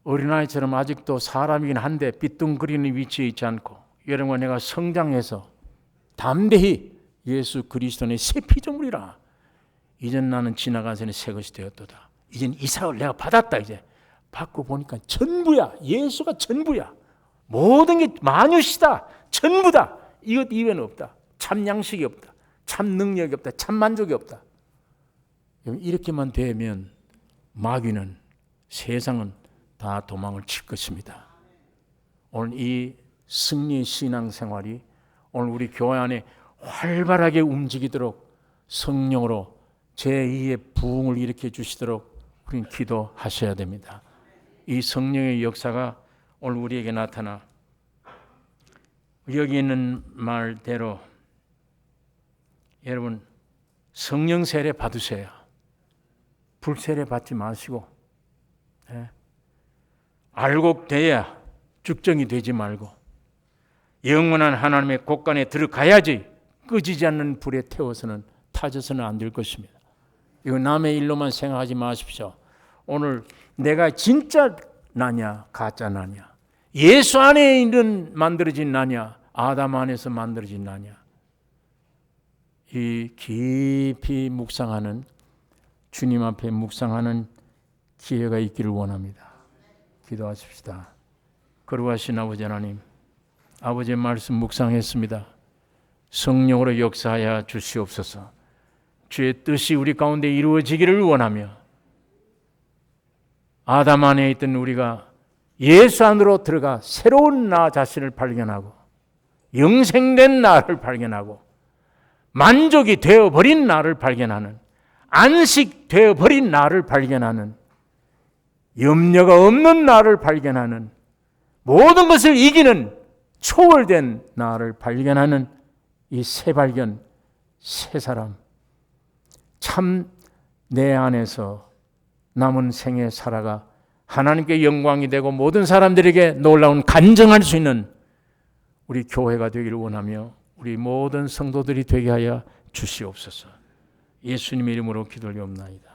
어린아이처럼 아직도 사람이긴 한데 삐뚤거리는 위치에 있지 않고 여러분과 내가 성장해서 담대히 예수 그리스도의 새 피조물이라. 이젠 나는 지나간 새는 새 것이 되었도다. 이젠 이삭을 내가 받았다. 이제 받고 보니까 전부야. 예수가 전부야. 모든 게 만유시다. 전부다. 이것 이외는 없다. 참 양식이 없다. 참 능력이 없다. 참 만족이 없다. 이렇게만 되면 마귀는 세상은 다 도망을 칠 것입니다. 오늘 이 승리의 신앙생활이 오늘 우리 교회 안에 활발하게 움직이도록 성령으로 제2의 부흥을 일으켜 주시도록 우리는 기도하셔야 됩니다. 이 성령의 역사가 오늘 우리에게 나타나 여기 있는 말대로 여러분 성령 세례 받으세요. 불 세례 받지 마시고 알곡 돼야 죽정이 되지 말고 영원한 하나님의 곳간에 들어가야지 꺼지지 않는 불에 태워서는 타져서는 안 될 것입니다. 이거 남의 일로만 생각하지 마십시오. 오늘 내가 진짜 나냐 가짜 나냐, 예수 안에 있는 만들어진 나냐 아담 안에서 만들어진 나냐, 이 깊이 묵상하는 주님 앞에 묵상하는 기회가 있기를 원합니다. 기도하십시다. 거룩하신 아버지 하나님, 아버지의 말씀 묵상했습니다. 성령으로 역사하여 주시옵소서. 주의 뜻이 우리 가운데 이루어지기를 원하며 아담 안에 있던 우리가 예수 안으로 들어가 새로운 나 자신을 발견하고 영생된 나를 발견하고 만족이 되어버린 나를 발견하는, 안식되어버린 나를 발견하는, 염려가 없는 나를 발견하는, 모든 것을 이기는 초월된 나를 발견하는 이 새 발견, 새 사람, 참 내 안에서 남은 생에 살아가 하나님께 영광이 되고 모든 사람들에게 놀라운 간증할 수 있는 우리 교회가 되기를 원하며 우리 모든 성도들이 되게 하여 주시옵소서. 예수님의 이름으로 기도를 올리옵나이다.